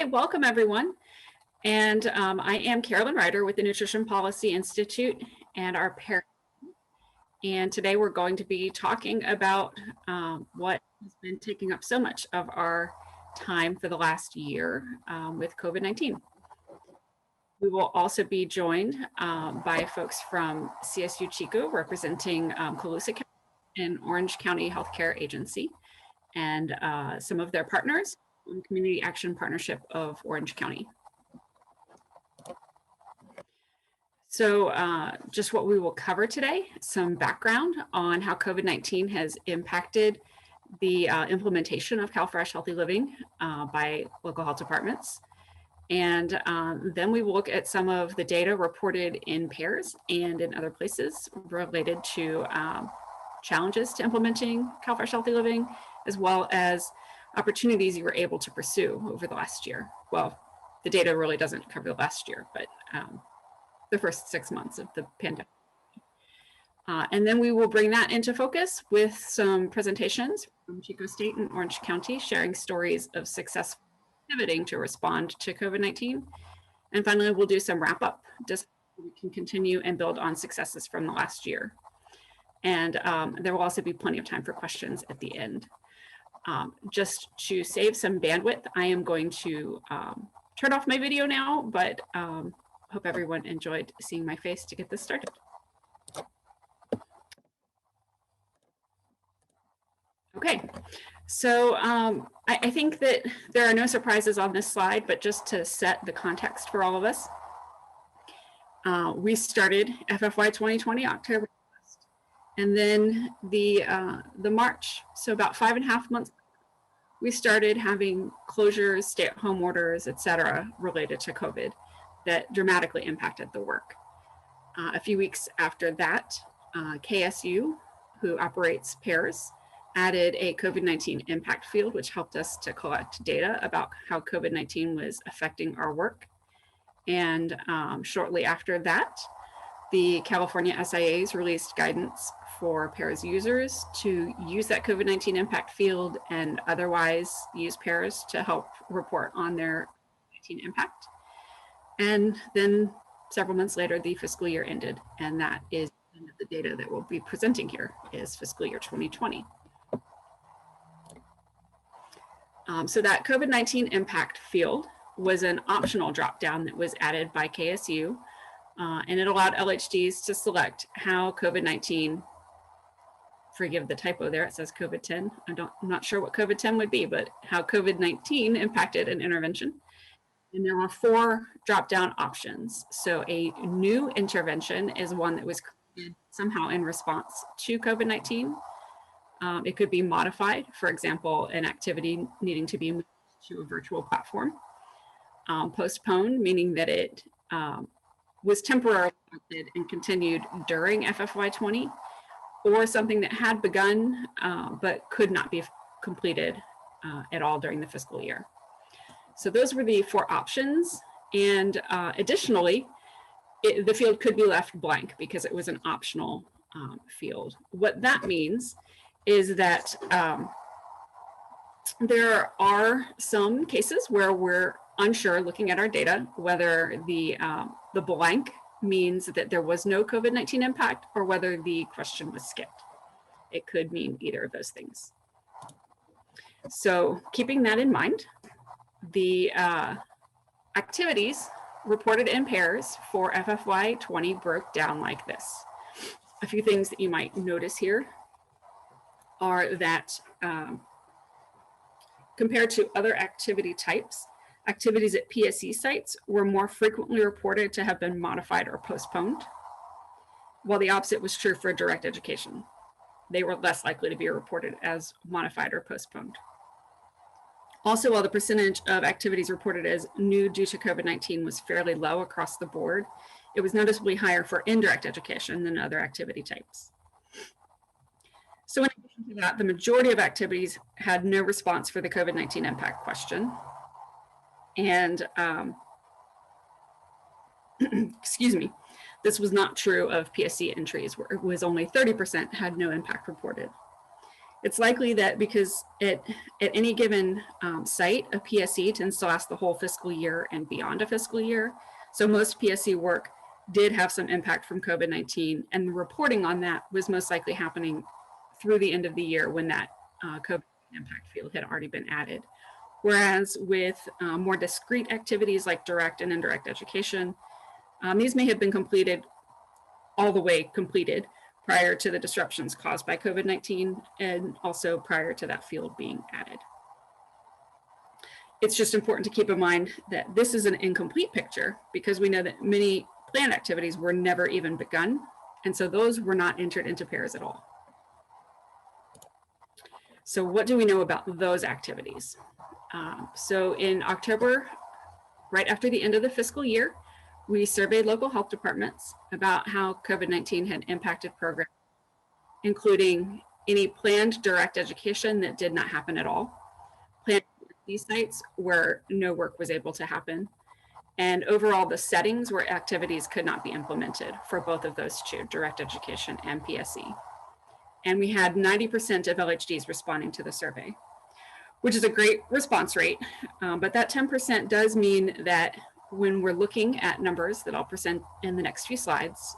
Hey, welcome everyone. And I am Carolyn Ryder with the Nutrition Policy Institute and our parent. And today we're going to be talking about what has been taking up so much of our time for the last year with COVID-19. We will also be joined by folks from CSU Chico representing Colusa County and Orange County Healthcare Agency and some of their partners in Community Action Partnership of Orange County. So just what we will cover today, some background on how COVID-19 has impacted the implementation of CalFresh Healthy Living by local health departments. And then we will look at some of the data reported in pairs and in other places related to challenges to implementing CalFresh Healthy Living, as well as opportunities you were able to pursue over the last year. Well, the data really doesn't cover the last year, but the first 6 months of the pandemic. And then we will bring that into focus with some presentations from Chico State and Orange County, sharing stories of successful pivoting to respond to COVID-19. And finally, we'll do some wrap up, just so we can continue and build on successes from the last year. And there will also be plenty of time for questions at the end. Just to save some bandwidth, I am going to turn off my video now, but hope everyone enjoyed seeing my face to get this started. Okay, so I think that there are no surprises on this slide, but just to set the context for all of us, we started FFY 2020 October 1st, and then the March, so about 5.5 months, we started having closures, stay-at-home orders, et cetera, related to COVID that dramatically impacted the work. A few weeks after that, KSU, who operates pairs, added a COVID-19 impact field, which helped us to collect data about how COVID-19 was affecting our work. And shortly after that, the California SIAs released guidance for pairs users to use that COVID-19 impact field and otherwise use pairs to help report on their COVID-19 impact. And then several months later, the fiscal year ended, and that is the end of the data that we'll be presenting here is fiscal year 2020. So that COVID-19 impact field was an optional dropdown that was added by KSU, and it allowed LHDs to select how COVID-19, forgive the typo there, it says COVID-10. I'm not sure what COVID-10 would be, but how COVID-19 impacted an intervention. And there were 4 drop-down options. So a new intervention is one that was created somehow in response to COVID-19. It could be modified, for example, an activity needing to be moved to a virtual platform. Postponed, meaning that it was temporarily affected and continued during FFY 20, or something that had begun but could not be completed at all during the fiscal year. So those were the 4 options. And additionally, the field could be left blank because it was an optional field. What that means is that there are some cases where we're unsure, looking at our data, whether the blank means that there was no COVID-19 impact or whether the question was skipped. It could mean either of those things. So keeping that in mind, the activities reported in pairs for FFY 20 broke down like this. A few things that you might notice here are that compared to other activity types, activities at PSE sites were more frequently reported to have been modified or postponed, while the opposite was true for direct education. They were less likely to be reported as modified or postponed. Also, while the percentage of activities reported as new due to COVID-19 was fairly low across the board, it was noticeably higher for indirect education than other activity types. So in addition to that, the majority of activities had no response for the COVID-19 impact question. And excuse me, this was not true of PSC entries, where it was only 30% had no impact reported. It's likely that because at any given site, a PSE tends to last the whole fiscal year and beyond a fiscal year. So most PSE work did have some impact from COVID-19, and the reporting on that was most likely happening through the end of the year when that COVID impact field had already been added. Whereas with more discrete activities like direct and indirect education, these may have been completed all the way completed prior to the disruptions caused by COVID-19 and also prior to that field being added. It's just important to keep in mind that this is an incomplete picture because we know that many planned activities were never even begun, and so those were not entered into pairs at all. So what do we know about those activities? So in October, right after the end of the fiscal year, we surveyed local health departments about how COVID-19 had impacted programs, including any planned direct education that did not happen at all, planned these sites where no work was able to happen, and overall the settings where activities could not be implemented for both of those two, direct education and PSE. And we had 90% of LHDs responding to the survey, which is a great response rate. But that 10% does mean that when we're looking at numbers that I'll present in the next few slides,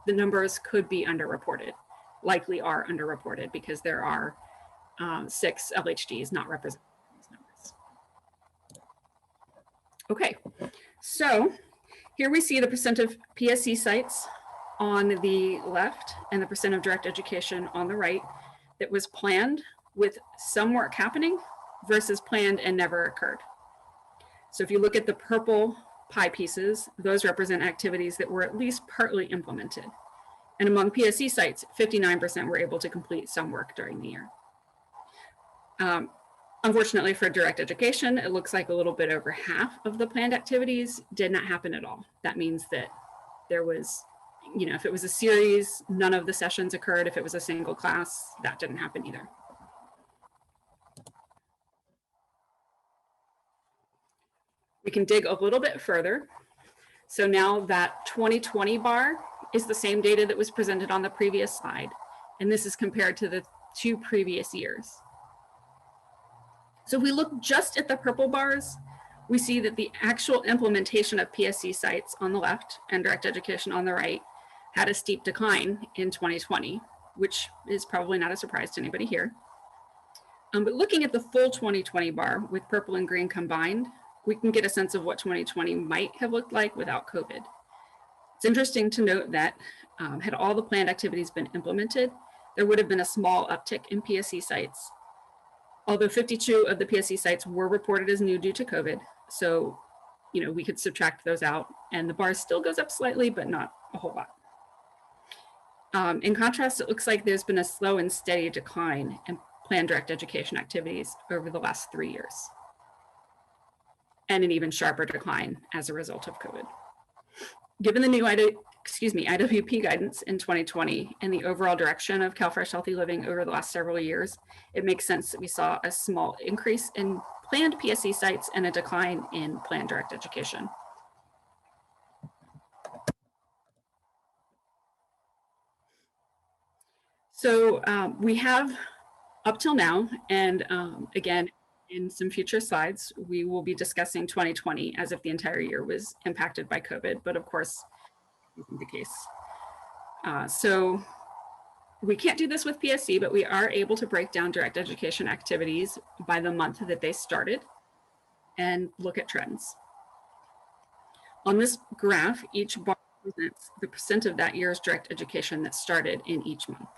the numbers could be underreported, likely are underreported because there are 6 LHDs not represented in these numbers. Okay, so here we see the percent of PSE sites on the left and the percent of direct education on the right that was planned with some work happening versus planned and never occurred. So if you look at the purple pie pieces, those represent activities that were at least partly implemented. And among PSE sites, 59% were able to complete some work during the year. Unfortunately for direct education, it looks like a little bit over half of the planned activities did not happen at all. That means that there was, if it was a series, none of the sessions occurred. If it was a single class, that didn't happen either. We can dig a little bit further. So now that 2020 bar is the same data that was presented on the previous slide. And this is compared to the 2 previous years. So if we look just at the purple bars, we see that the actual implementation of PSE sites on the left and direct education on the right had a steep decline in 2020, which is probably not a surprise to anybody here. But looking at the full 2020 bar with purple and green combined, we can get a sense of what 2020 might have looked like without COVID. It's interesting to note that had all the planned activities been implemented, there would have been a small uptick in PSE sites, although 52 of the PSE sites were reported as new due to COVID. So, we could subtract those out and the bar still goes up slightly, but not a whole lot. In contrast, it looks like there's been a slow and steady decline in planned direct education activities over the last 3 years, and an even sharper decline as a result of COVID. Given the new IWP guidance in 2020 and the overall direction of CalFresh Healthy Living over the last several years, it makes sense that we saw a small increase in planned PSE sites and a decline in planned direct education. So we have up till now, and again, in some future slides, we will be discussing 2020 as if the entire year was impacted by COVID, but of course, this isn't the case. So we can't do this with PSE, but we are able to break down direct education activities by the month that they started and look at trends. On this graph, each bar represents the percent of that year's direct education that started in each month.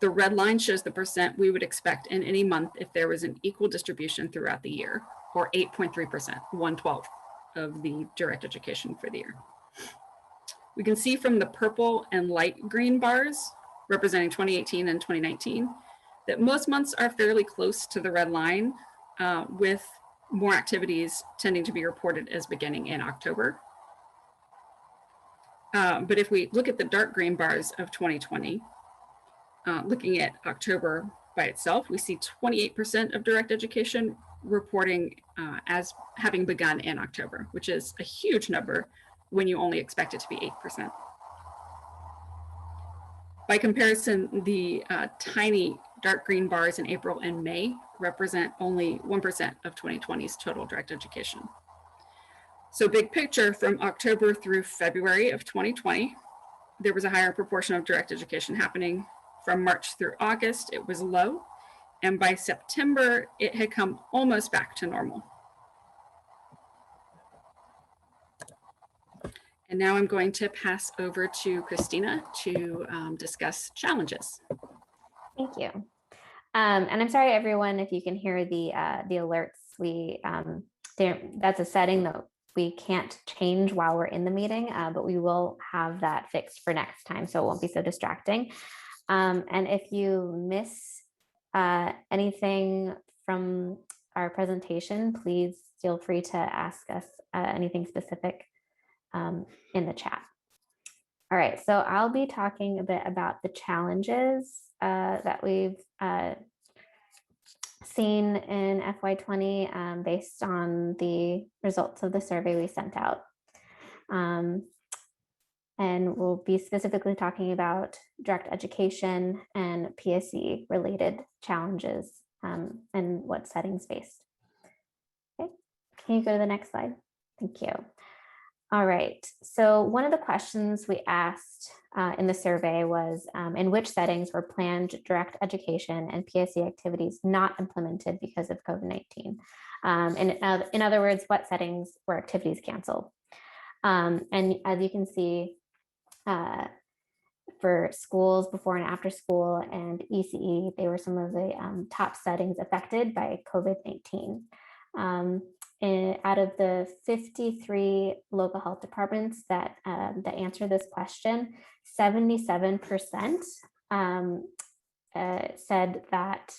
The red line shows the percent we would expect in any month if there was an equal distribution throughout the year, or 8.3%, 1/12 of the direct education for the year. We can see from the purple and light green bars, representing 2018 and 2019, that most months are fairly close to the red line, with more activities tending to be reported as beginning in October. But if we look at the dark green bars of 2020, looking at October by itself, we see 28% of direct education reporting as having begun in October, which is a huge number when you only expect it to be 8%. By comparison, the tiny dark green bars in April and May represent only 1% of 2020's total direct education. So big picture, from October through February of 2020, there was a higher proportion of direct education happening. From March through August, it was low. And by September, it had come almost back to normal. And now I'm going to pass over to Christina to discuss challenges. Thank you. And I'm sorry, everyone, if you can hear the alerts. That's a setting that we can't change while we're in the meeting, but we will have that fixed for next time, so it won't be so distracting. And if you miss anything from our presentation, please feel free to ask us anything specific in the chat. All right, so I'll be talking a bit about the challenges that we've seen in FY20 based on the results of the survey we sent out. And we'll be specifically talking about direct education and PSE related challenges and what settings faced. Okay, can you go to the next slide? Thank you. All right, so one of the questions we asked in the survey was in which settings were planned direct education and PSE activities not implemented because of COVID-19? And in other words, what settings were activities canceled? And as you can see, for schools before and after school and ECE, they were some of the top settings affected by COVID-19. Out of the 53 local health departments that answer this question, 77% said that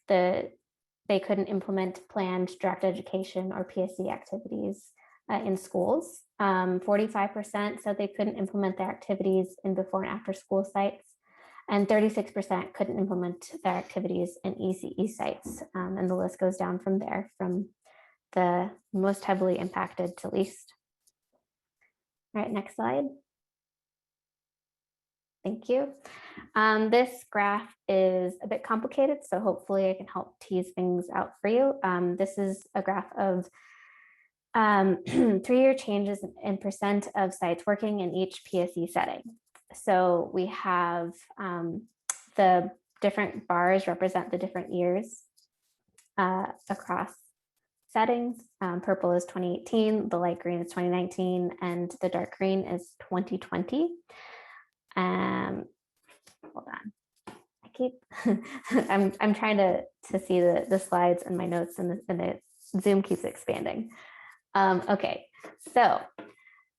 they couldn't implement planned direct education or PSE activities in schools. 45% said they couldn't implement their activities in before and after school sites, and 36% couldn't implement their activities in ECE sites. And the list goes down from there, from the most heavily impacted to least. All right, next slide. Thank you. This graph is a bit complicated, so hopefully I can help tease things out for you. This is a graph of 3-year changes in percent of sites working in each PSE setting. So we have the different bars represent the different years across settings. Purple is 2018, the light green is 2019, and the dark green is 2020. Hold on. I keep I'm trying to see the slides and my notes, and the Zoom keeps expanding. Okay, so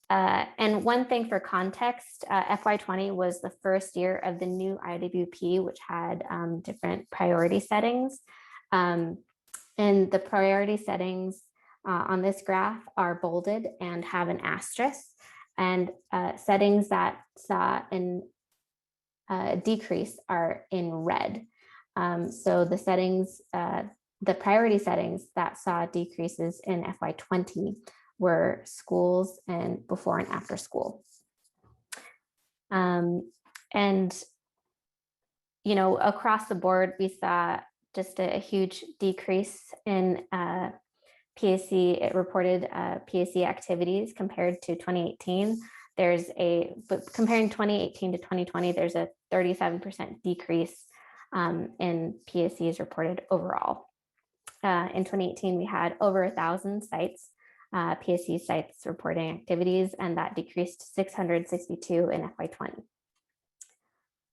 and one thing for context, FY20 was the first year of the new IWP, which had different priority settings. And the priority settings on this graph are bolded and have an asterisk, and settings that saw a decrease are in red. So the settings, the priority settings that saw decreases in FY20 were schools and before and after school. And, you know, across the board, we saw just a huge decrease in PSE. It reported PSE activities compared to 2018. But comparing 2018 to 2020, there's a 37% decrease in PSEs reported overall. In 2018, we had over 1,000 sites, PSE sites reporting activities, and that decreased to 662 in FY20.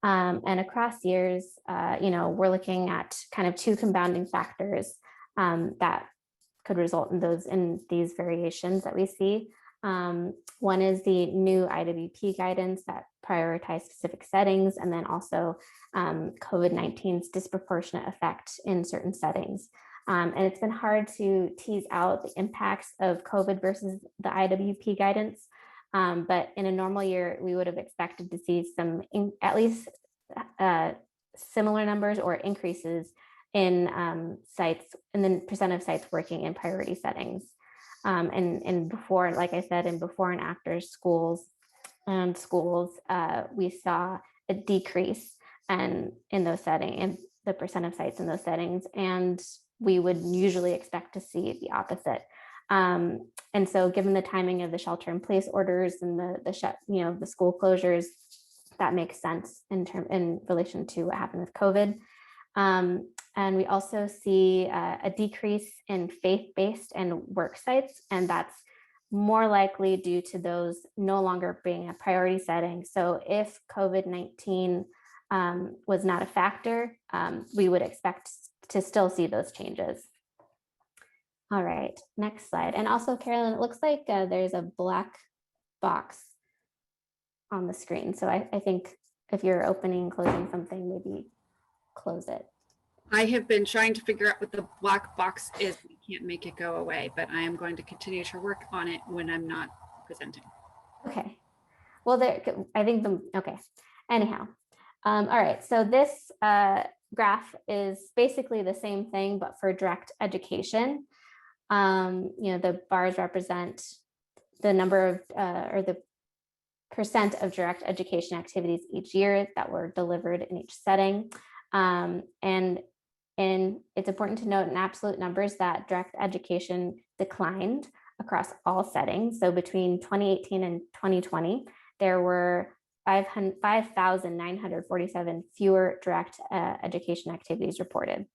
And across years, you know, we're looking at kind of two compounding factors that could result in these variations that we see. One is the new IWP guidance that prioritize specific settings, and then also COVID-19's disproportionate effect in certain settings. And it's been hard to tease out the impacts of COVID versus the IWP guidance. But in a normal year, we would have expected to see some, at least similar numbers or increases in sites, in the percent of sites working in priority settings. And before, like I said, in before and after schools, we saw a decrease and in those settings, and the percent of sites in those settings. And we would usually expect to see the opposite. And so given the timing of the shelter in place orders and the school closures, that makes sense in relation to what happened with COVID. And we also see a decrease in faith-based and work sites, and that's more likely due to those no longer being a priority setting. So if COVID-19 was not a factor, we would expect to still see those changes. All right, next slide. And also, Carolyn, it looks like there's a black box on the screen. So I think if you're opening, closing something, maybe close it. I have been trying to figure out what the black box is. We can't make it go away, but I am going to continue to work on it when I'm not presenting. Okay. Well, okay. Anyhow, all right. So this graph is basically the same thing, but for direct education. The bars represent the number of, or the percent of direct education activities each year that were delivered in each setting. And it's important to note in absolute numbers that direct education declined across all settings. So between 2018 and 2020, there were 5,947 fewer direct education activities reported.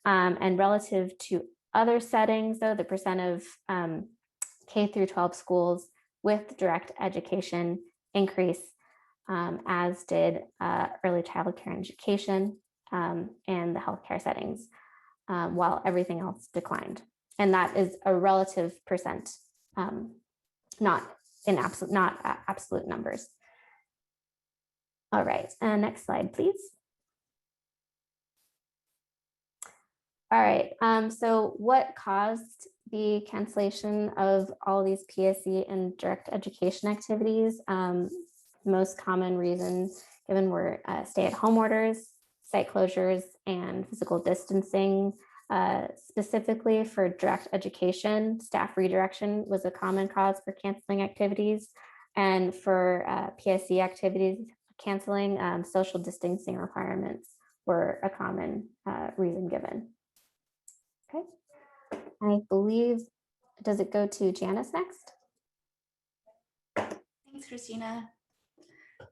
And relative to other settings, though, the percent of K through 12 schools with direct education increase, as did early childhood care and education and the healthcare settings, while everything else declined. And that is a relative percent, not absolute numbers. All right, next slide, please. All right, so what caused the cancellation of all these PSE and direct education activities? Most common reasons given were stay-at-home orders, site closures, and physical distancing. Specifically for direct education, staff redirection was a common cause for canceling activities. And for PSE activities, canceling social distancing requirements were a common reason given. Okay, I believe, does it go to Janice next? Thanks, Christina.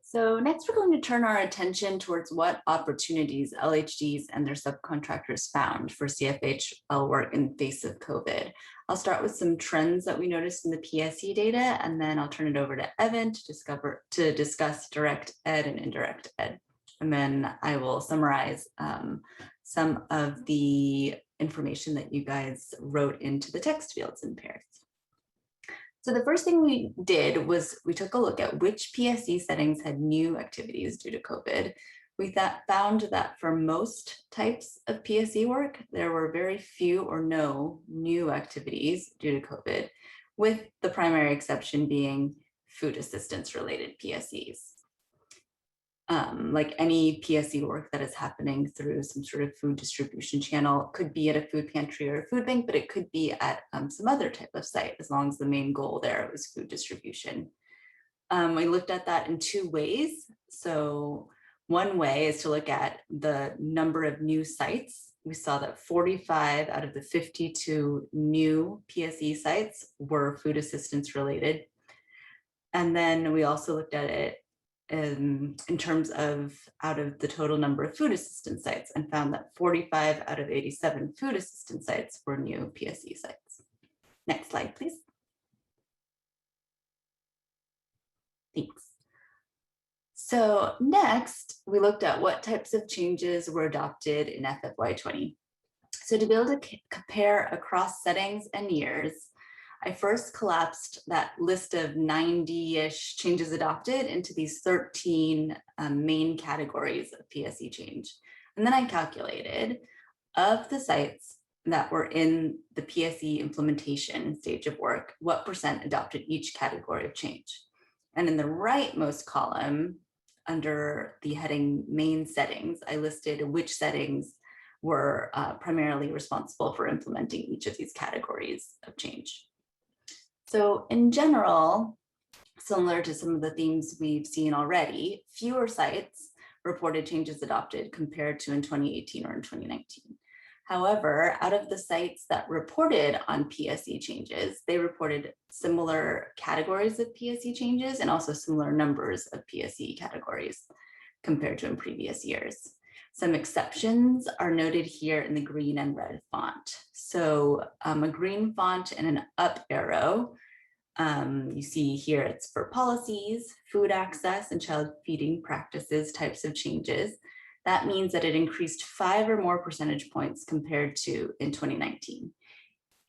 So next, we're going to turn our attention towards what opportunities LHDs and their subcontractors found for CFHL work in the face of COVID. I'll start with some trends that we noticed in the PSE data, and then I'll turn it over to Evan to discuss direct ed and indirect ed. And then I will summarize some of the information that you guys wrote into the text fields in pairs. So the first thing we did was we took a look at which PSE settings had new activities due to COVID. We found that for most types of PSE work, there were very few or no new activities due to COVID, with the primary exception being food assistance related PSEs. Like any PSE work that is happening through some sort of food distribution channel, could be at a food pantry or a food bank, but it could be at some other type of site, as long as the main goal there was food distribution. We looked at that in two ways. So one way is to look at the number of new sites. We saw that 45 out of the 52 new PSE sites were food assistance related. And then we also looked at it in terms of out of the total number of food assistance sites, and found that 45 out of 87 food assistance sites were new PSE sites. Next slide, please. Thanks. So next, we looked at what types of changes were adopted in FFY20. So to be able to compare across settings and years, I first collapsed that list of 90-ish changes adopted into these 13 main categories of PSE change. And then I calculated of the sites that were in the PSE implementation stage of work, what percent adopted each category of change. And in the rightmost column, under the heading main settings, I listed which settings were primarily responsible for implementing each of these categories of change. So in general, similar to some of the themes we've seen already, fewer sites reported changes adopted compared to in 2018 or in 2019. However, out of the sites that reported on PSE changes, they reported similar categories of PSE changes and also similar numbers of PSE categories compared to in previous years. Some exceptions are noted here in the green and red font. So a green font and an up arrow, you see here it's for policies, food access, and child feeding practices types of changes. That means that it increased 5 or more percentage points compared to in 2019.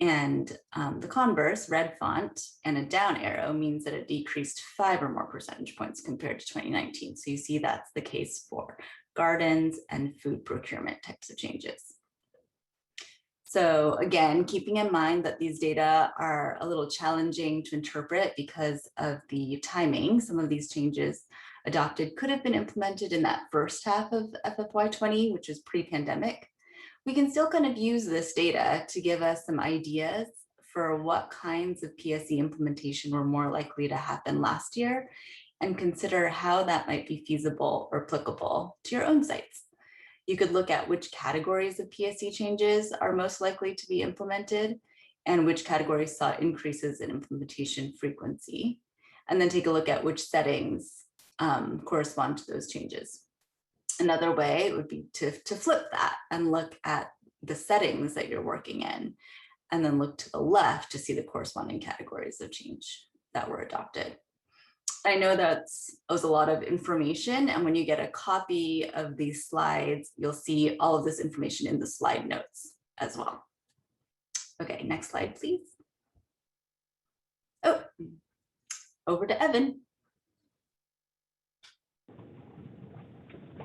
And the converse, red font and a down arrow, means that it decreased 5 or more percentage points compared to 2019. So you see that's the case for gardens and food procurement types of changes. So again, keeping in mind that these data are a little challenging to interpret because of the timing, some of these changes adopted could have been implemented in that first half of FFY20, which is pre-pandemic. We can still kind of use this data to give us some ideas for what kinds of PSE implementation were more likely to happen last year and consider how that might be feasible or applicable to your own sites. You could look at which categories of PSE changes are most likely to be implemented and which categories saw increases in implementation frequency, and then take a look at which settings correspond to those changes. Another way would be to flip that and look at the settings that you're working in, and then look to the left to see the corresponding categories of change that were adopted. I know that was a lot of information, and when you get a copy of these slides, you'll see all of this information in the slide notes as well. Okay, next slide, please. Oh, over to Evan.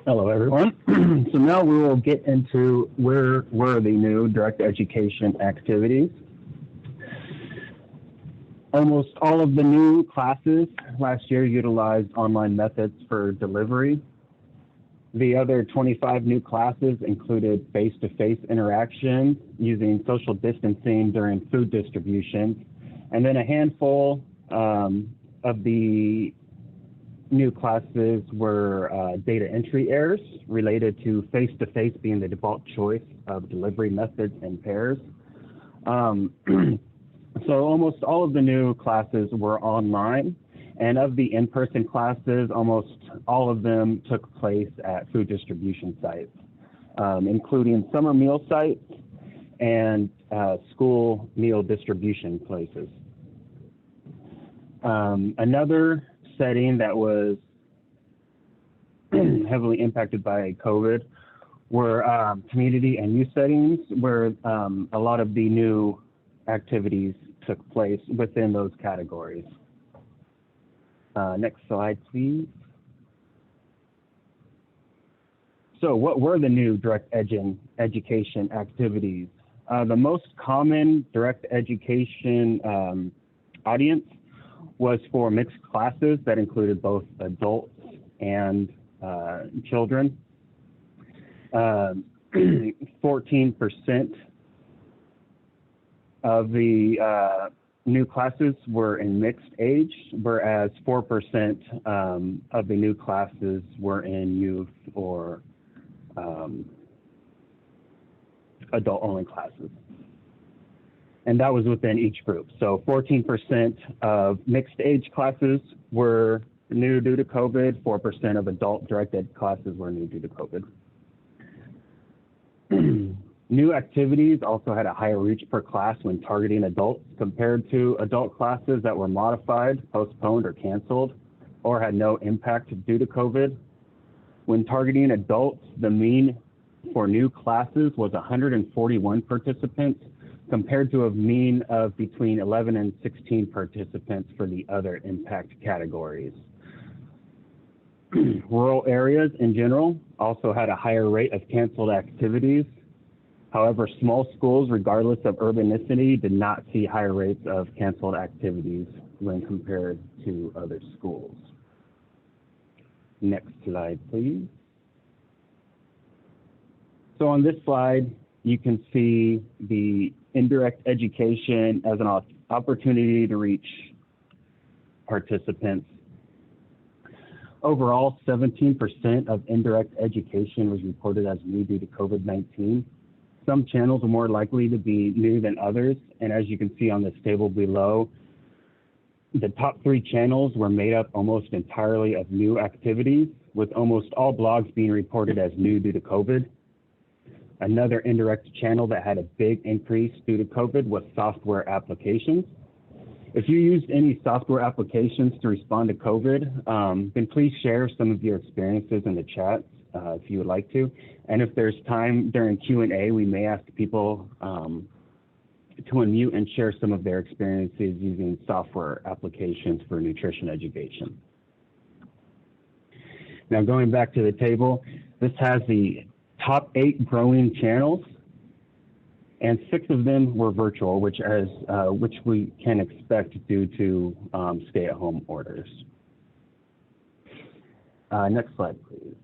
Hello, everyone. So now we will get into where were the new direct education activities. Almost all of the new classes last year utilized online methods for delivery. The other 25 new classes included face-to-face interaction using social distancing during food distribution. And then a handful of the new classes were data entry errors related to face-to-face being the default choice of delivery methods and pairs. So almost all of the new classes were online, and of the in-person classes, almost all of them took place at food distribution sites, including summer meal sites and school meal distribution places. Another setting that was heavily impacted by COVID were community and youth settings, where a lot of the new activities took place within those categories. Next slide, please. So what were the new direct education activities? The most common direct education audience was for mixed classes that included both adults and children. 14% of the new classes were in mixed age, whereas 4% of the new classes were in youth or adult-only classes. And that was within each group. So 14% of mixed age classes were new due to COVID, 4% of adult directed classes were new due to COVID. New activities also had a higher reach per class when targeting adults compared to adult classes that were modified, postponed, or canceled, or had no impact due to COVID. When targeting adults, the mean for new classes was 141 participants compared to a mean of between 11 and 16 participants for the other impact categories. Rural areas in general also had a higher rate of canceled activities. However, small schools, regardless of urbanicity, did not see higher rates of canceled activities when compared to other schools. Next slide, please. So on this slide, you can see the indirect education as an opportunity to reach participants. Overall, 17% of indirect education was reported as new due to COVID-19. Some channels are more likely to be new than others, and as you can see on this table below, the top 3 channels were made up almost entirely of new activities, with almost all blogs being reported as new due to COVID. Another indirect channel that had a big increase due to COVID was software applications. If you used any software applications to respond to COVID, then please share some of your experiences in the chat if you would like to. And if there's time during Q&A, we may ask people to unmute and share some of their experiences using software applications for nutrition education. Now going back to the table, this has the top 8 growing channels, and 6 of them were virtual, which we can expect due to stay-at-home orders. Next slide, please.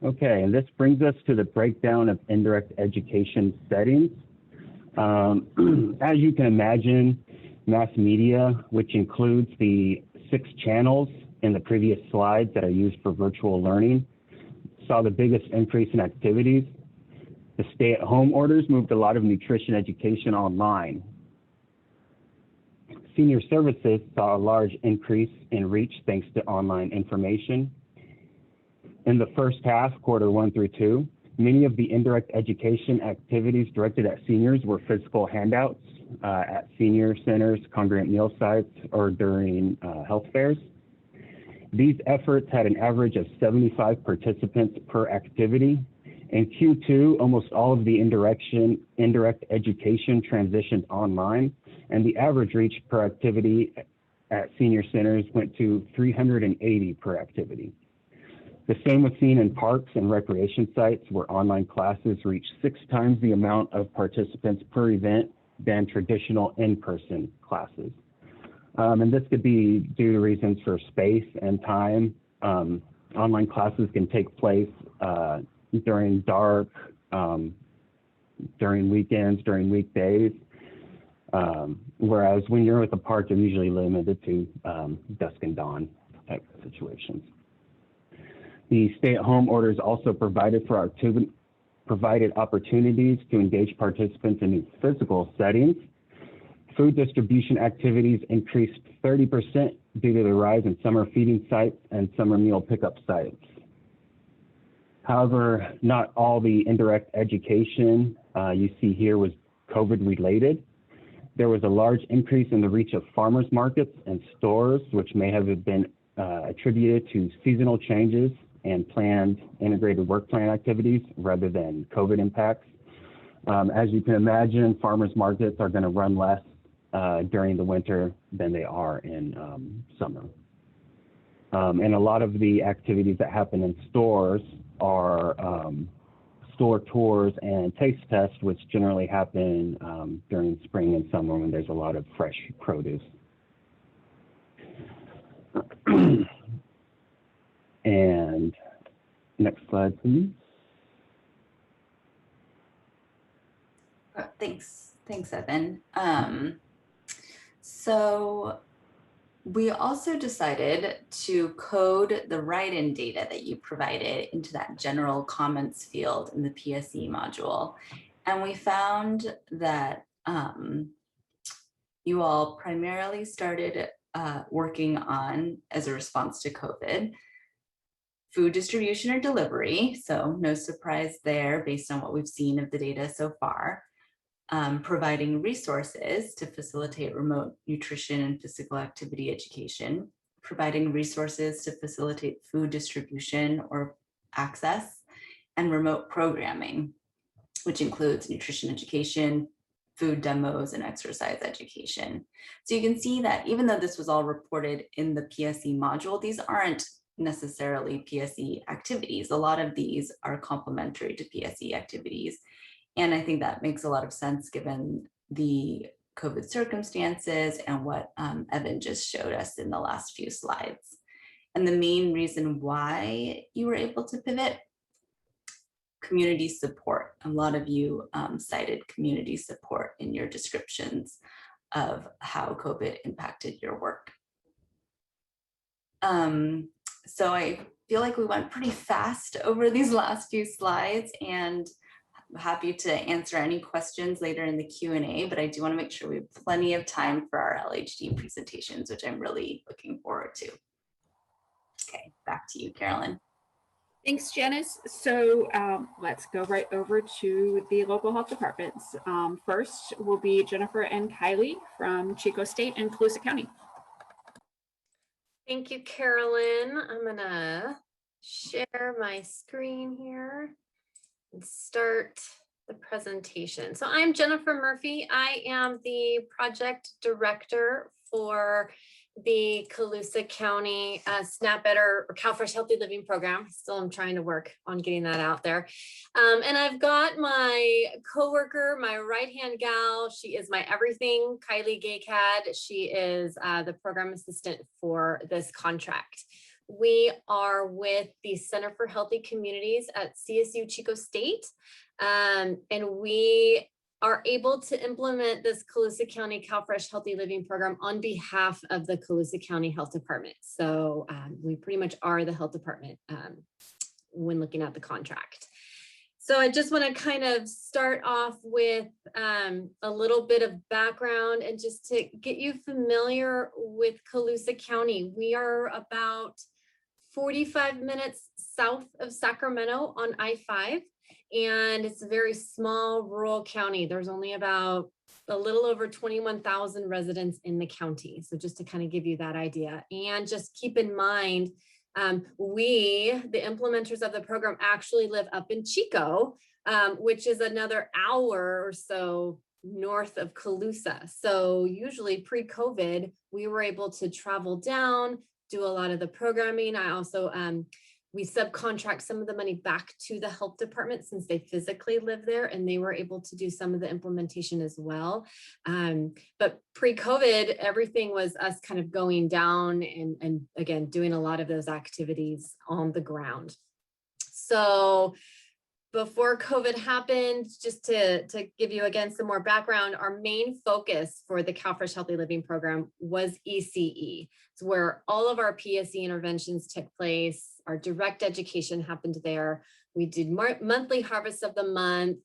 Okay, and this brings us to the breakdown of indirect education settings. As you can imagine, mass media, which includes the 6 channels in the previous slides that are used for virtual learning, saw the biggest increase in activities. The stay-at-home orders moved a lot of nutrition education online. Senior services saw a large increase in reach thanks to online information. In the first half, quarter 1 through 2, many of the indirect education activities directed at seniors were physical handouts at senior centers, congregate meal sites, or during health fairs. These efforts had an average of 75 participants per activity. In Q2, almost all of the indirect education transitioned online, and the average reach per activity at senior centers went to 380 per activity. The same was seen in parks and recreation sites, where online classes reached 6 times the amount of participants per event than traditional in-person classes. And this could be due to reasons for space and time. Online classes can take place during dark, during weekends, during weekdays, whereas when you're at the park, they're usually limited to dusk and dawn type situations. The stay-at-home orders also provided opportunities to engage participants in new physical settings. Food distribution activities increased 30% due to the rise in summer feeding sites and summer meal pickup sites. However, not all the indirect education you see here was COVID related. There was a large increase in the reach of farmers markets and stores, which may have been attributed to seasonal changes and planned integrated work plan activities rather than COVID impacts. As you can imagine, farmers markets are going to run less during the winter than they are in summer. And a lot of the activities that happen in stores are store tours and taste tests, which generally happen during spring and summer when there's a lot of fresh produce. And next slide, please. Thanks, Evan. So we also decided to code the write-in data that you provided into that general comments field in the PSE module. And we found that you all primarily started working on, as a response to COVID, food distribution or delivery. So no surprise there based on what we've seen of the data so far. Providing resources to facilitate remote nutrition and physical activity education, providing resources to facilitate food distribution or access, and remote programming, which includes nutrition education, food demos, and exercise education. So you can see that even though this was all reported in the PSE module, these aren't necessarily PSE activities. A lot of these are complementary to PSE activities. And I think that makes a lot of sense given the COVID circumstances and what Evan just showed us in the last few slides. And the main reason why you were able to pivot, community support. A lot of you cited community support in your descriptions of how COVID impacted your work. So I feel like we went pretty fast over these last few slides, and I'm happy to answer any questions later in the Q&A, but I do want to make sure we have plenty of time for our LHD presentations, which I'm really looking forward to. Okay, back to you, Carolyn. Thanks, Janice. So let's go right over to the local health departments. First will be Jennifer and Kylie from Chico State and Colusa County. Thank you, Carolyn. I'm gonna share my screen here and start the presentation. So I'm Jennifer Murphy. I am the project director for the Colusa County SNAP Better or CalFresh Healthy Living program. Still, I'm trying to work on getting that out there. And I've got my coworker, my right-hand gal. She is my everything, Kylie Gaycad. She is the program assistant for this contract. We are with the Center for Healthy Communities at CSU Chico State. And we are able to implement this Colusa County CalFresh Healthy Living program on behalf of the Colusa County Health Department. So we pretty much are the health department when looking at the contract. So I just want to kind of start off with a little bit of background and just to get you familiar with Colusa County. We are about 45 minutes south of Sacramento on I-5. And it's a very small rural county. There's only about a little over 21,000 residents in the county. So just to kind of give you that idea, and just keep in mind, we, the implementers of the program, actually live up in Chico, which is another hour or so north of Colusa. So usually pre-COVID, we were able to travel down, do a lot of the programming. I also, we subcontract some of the money back to the health department since they physically live there, and they were able to do some of the implementation as well. But pre-COVID, everything was us kind of going down and again, doing a lot of those activities on the ground. So before COVID happened, just to give you again some more background, our main focus for the CalFresh Healthy Living program was ECE. It's where all of our PSE interventions took place. Our direct education happened there. We did monthly harvest of the month,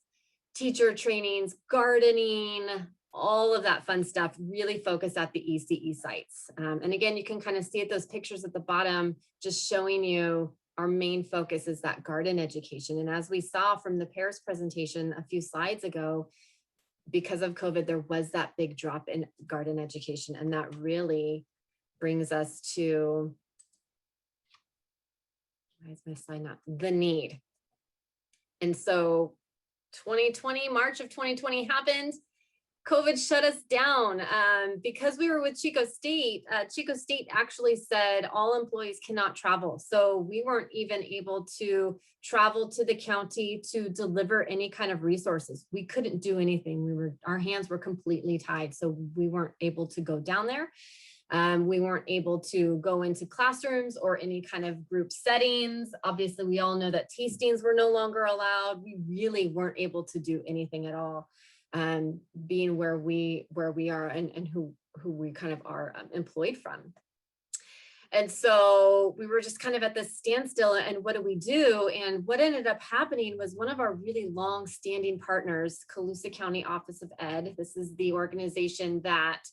teacher trainings, gardening, all of that fun stuff, really focused at the ECE sites. And again, you can kind of see at those pictures at the bottom, just showing you our main focus is that garden education. And as we saw from the Paris presentation a few slides ago, because of COVID, there was that big drop in garden education. And that really brings us to, why is my slide not, the need. And so 2020, March of 2020 happened. COVID shut us down because we were with Chico State. Chico State actually said all employees cannot travel. So we weren't even able to travel to the county to deliver any kind of resources. We couldn't do anything. Our hands were completely tied. So we weren't able to go down there. We weren't able to go into classrooms or any kind of group settings. Obviously, we all know that tastings were no longer allowed. We really weren't able to do anything at all. Being where we are and who we kind of are employed from. And so we were just kind of at this standstill, and what do we do? And what ended up happening was one of our really long-standing partners, Colusa County Office of Ed. This is the organization that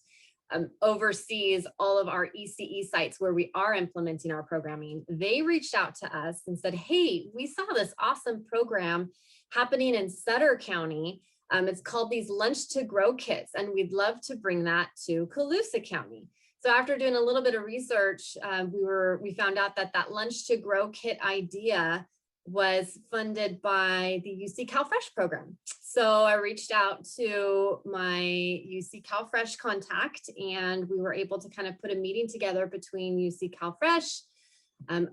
oversees all of our ECE sites where we are implementing our programming. They reached out to us and said, hey, we saw this awesome program happening in Sutter County. It's called these Lunch to Grow kits, and we'd love to bring that to Colusa County. So after doing a little bit of research, we found out that Lunch to Grow kit idea was funded by the UC CalFresh program. So I reached out to my UC CalFresh contact, and we were able to kind of put a meeting together between UC CalFresh,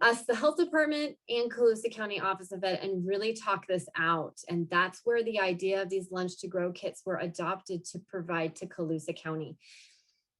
us, the health department, and Colusa County Office of Ed, and really talk this out. And that's where the idea of these Lunch to Grow kits were adopted to provide to Colusa County.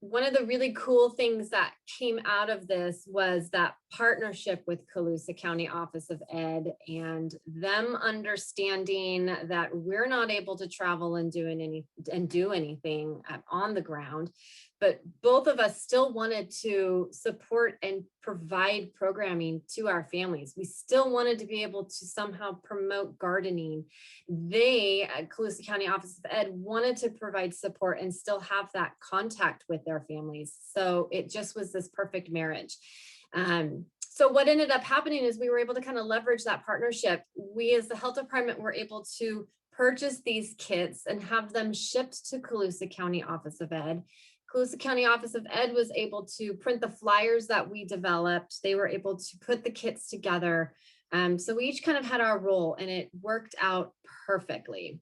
One of the really cool things that came out of this was that partnership with Colusa County Office of Ed, and them understanding that we're not able to travel and do anything on the ground, but both of us still wanted to support and provide programming to our families. We still wanted to be able to somehow promote gardening. They, at Colusa County Office of Ed, wanted to provide support and still have that contact with their families. So it just was this perfect marriage. So what ended up happening is we were able to kind of leverage that partnership. We as the health department were able to purchase these kits and have them shipped to Colusa County Office of Ed. Colusa County Office of Ed was able to print the flyers that we developed. They were able to put the kits together. So we each kind of had our role and it worked out perfectly.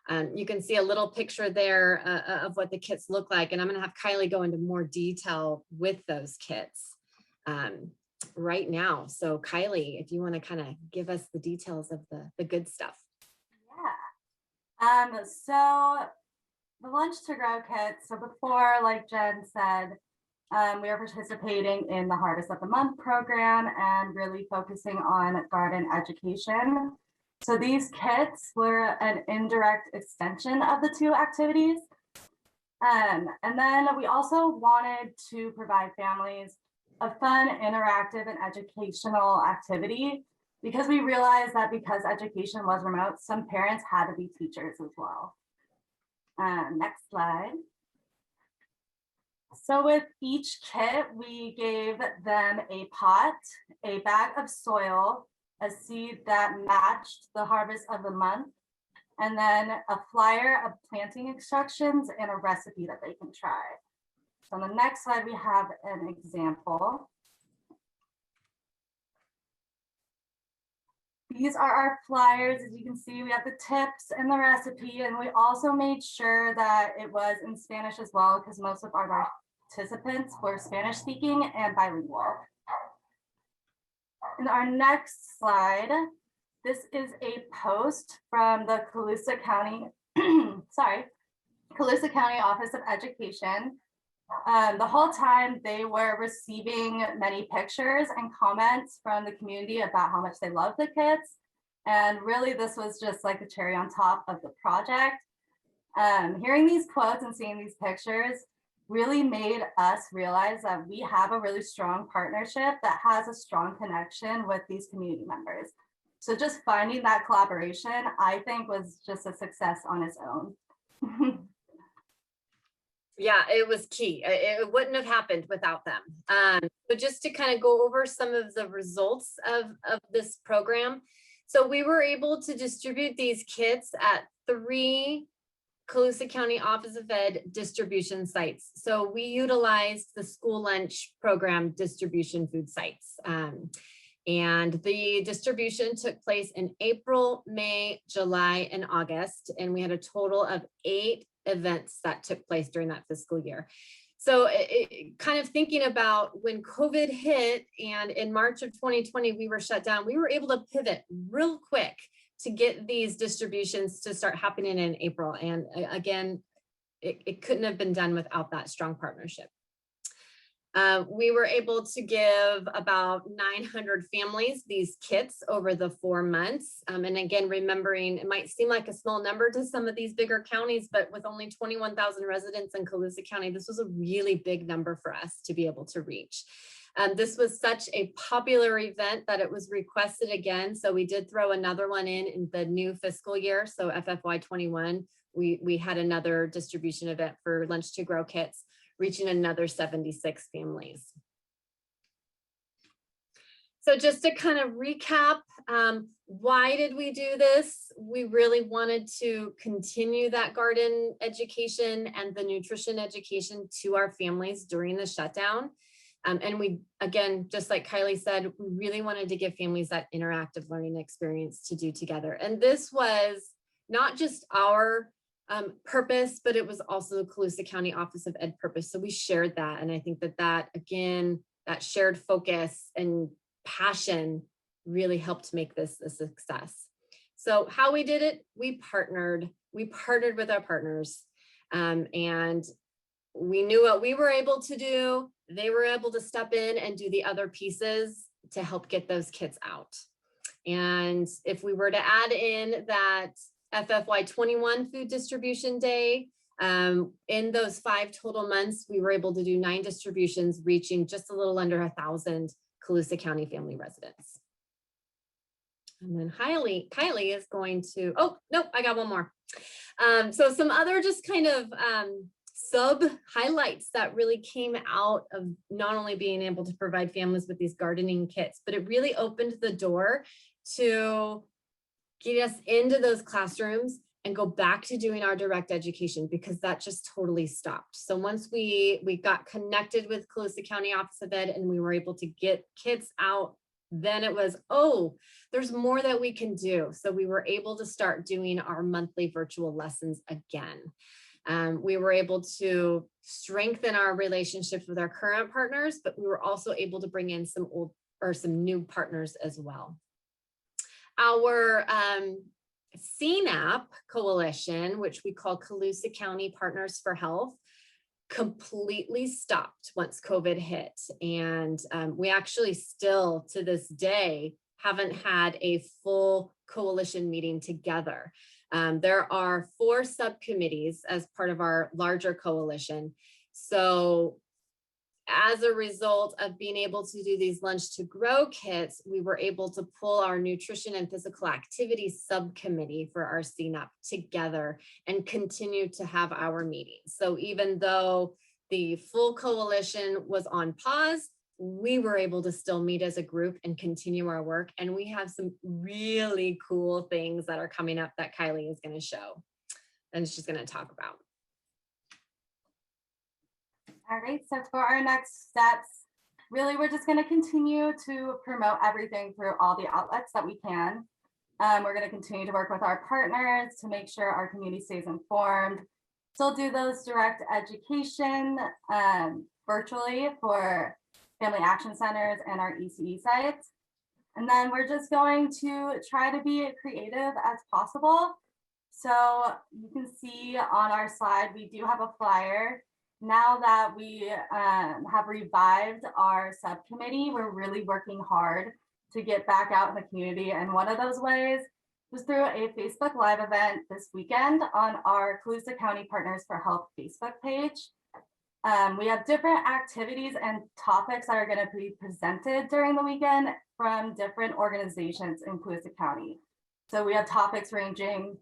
You can see a little picture there of what the kits look like. And I'm going to have Kylie go into more detail with those kits right now. So Kylie, if you want to kind of give us the details of the good stuff. Yeah. So the Lunch to Grow kit. So before, like Jen said, we are participating in the Harvest of the Month program and really focusing on garden education. So these kits were an indirect extension of the two activities. And then we also wanted to provide families a fun, interactive, and educational activity because we realized that because education was remote, some parents had to be teachers as well. Next slide. So with each kit, we gave them a pot, a bag of soil, a seed that matched the harvest of the month, and then a flyer of planting instructions and a recipe that they can try. So on the next slide, we have an example. These are our flyers. As you can see, we have the tips and the recipe, and we also made sure that it was in Spanish as well, because most of our participants were Spanish speaking and bilingual. In our next slide, this is a post from the Colusa County, Colusa County Office of Education. The whole time they were receiving many pictures and comments from the community about how much they love the kits. And really this was just like the cherry on top of the project. Hearing these quotes and seeing these pictures really made us realize that we have a really strong partnership that has a strong connection with these community members. So just finding that collaboration, I think, was just a success on its own. Yeah, it was key. It wouldn't have happened without them. But just to kind of go over some of the results of this program. So we were able to distribute these kits at 3 Colusa County Office of Ed distribution sites. So we utilized the school lunch program distribution food sites. And the distribution took place in April, May, July, and August. And we had a total of 8 events that took place during that fiscal year. So kind of thinking about when COVID hit and in March of 2020, we were shut down, we were able to pivot real quick to get these distributions to start happening in April. And again, it couldn't have been done without that strong partnership. We were able to give about 900 families these kits over the 4 months. And again, remembering it might seem like a small number to some of these bigger counties, but with only 21,000 residents in Colusa County, this was a really big number for us to be able to reach. This was such a popular event that it was requested again. So we did throw another one in the new fiscal year. So FFY 21, we had another distribution event for Lunch to Grow kits, reaching another 76 families. So just to kind of recap, why did we do this? We really wanted to continue that garden education and the nutrition education to our families during the shutdown. And we, again, just like Kylie said, we really wanted to give families that interactive learning experience to do together. And this was not just our purpose, but it was also the Colusa County Office of Ed purpose. So we shared that. And I think that again, that shared focus and passion really helped make this a success. So how we did it, we partnered with our partners, and we knew what we were able to do. They were able to step in and do the other pieces to help get those kits out. And if we were to add in that FFY 21 food distribution day, In those 5 total months, we were able to do 9 distributions, reaching just a little under 1,000 Colusa County family residents. And then Kylie is going to, oh, no, I got one more. So some other just kind of sub highlights that really came out of not only being able to provide families with these gardening kits, but it really opened the door to get us into those classrooms and go back to doing our direct education, because that just totally stopped. So once we got connected with Colusa County Office of Ed and we were able to get kids out, then it was, oh, there's more that we can do. So we were able to start doing our monthly virtual lessons again. We were able to strengthen our relationships with our current partners, but we were also able to bring in some new partners as well. Our CNAP coalition, which we call Colusa County Partners for Health, completely stopped once COVID hit. And we actually still to this day haven't had a full coalition meeting together. There are 4 subcommittees as part of our larger coalition. So as a result of being able to do these Lunch to Grow kits, we were able to pull our nutrition and physical activity subcommittee for our CNAP together and continue to have our meetings. So even though the full coalition was on pause, we were able to still meet as a group and continue our work. And we have some really cool things that are coming up that Kylie is going to show and she's going to talk about. All right, so for our next steps, really, we're just going to continue to promote everything through all the outlets that we can. We're going to continue to work with our partners to make sure our community stays informed. Still do those direct education virtually for family action centers and our ECE sites. And then we're just going to try to be creative as possible. So you can see on our slide, we do have a flyer. Now that we have revived our subcommittee, we're really working hard to get back out in the community. And one of those ways was through a Facebook Live event this weekend on our Colusa County Partners for Health Facebook page. We have different activities and topics that are going to be presented during the weekend from different organizations in Colusa County. So we have topics ranging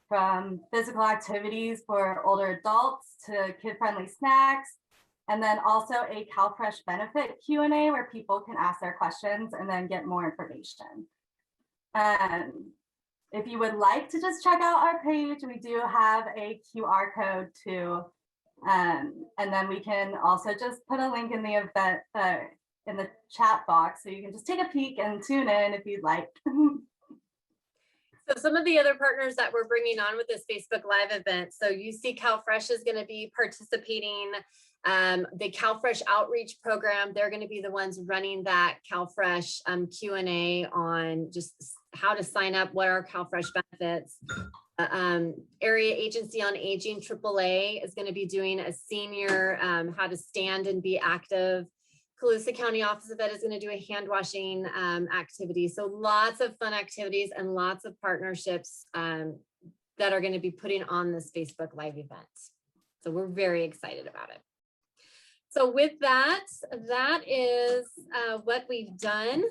from physical activities for older adults to kid-friendly snacks, and then also a CalFresh benefit Q&A where people can ask their questions and then get more information. If you would like to just check out our page, we do have a QR code too. And then we can also just put a link in the event in the chat box, so you can just take a peek and tune in if you'd like. So some of the other partners that we're bringing on with this Facebook Live event. So you see CalFresh is going to be participating. The CalFresh outreach program, they're going to be the ones running that CalFresh Q&A on just how to sign up, what are CalFresh benefits. Area Agency on Aging AAA is going to be doing a senior how to stand and be active. Colusa County Office of Ed is going to do a hand washing activity. So lots of fun activities and lots of partnerships that are going to be putting on this Facebook Live event. So we're very excited about it. So with that, that is what we've done.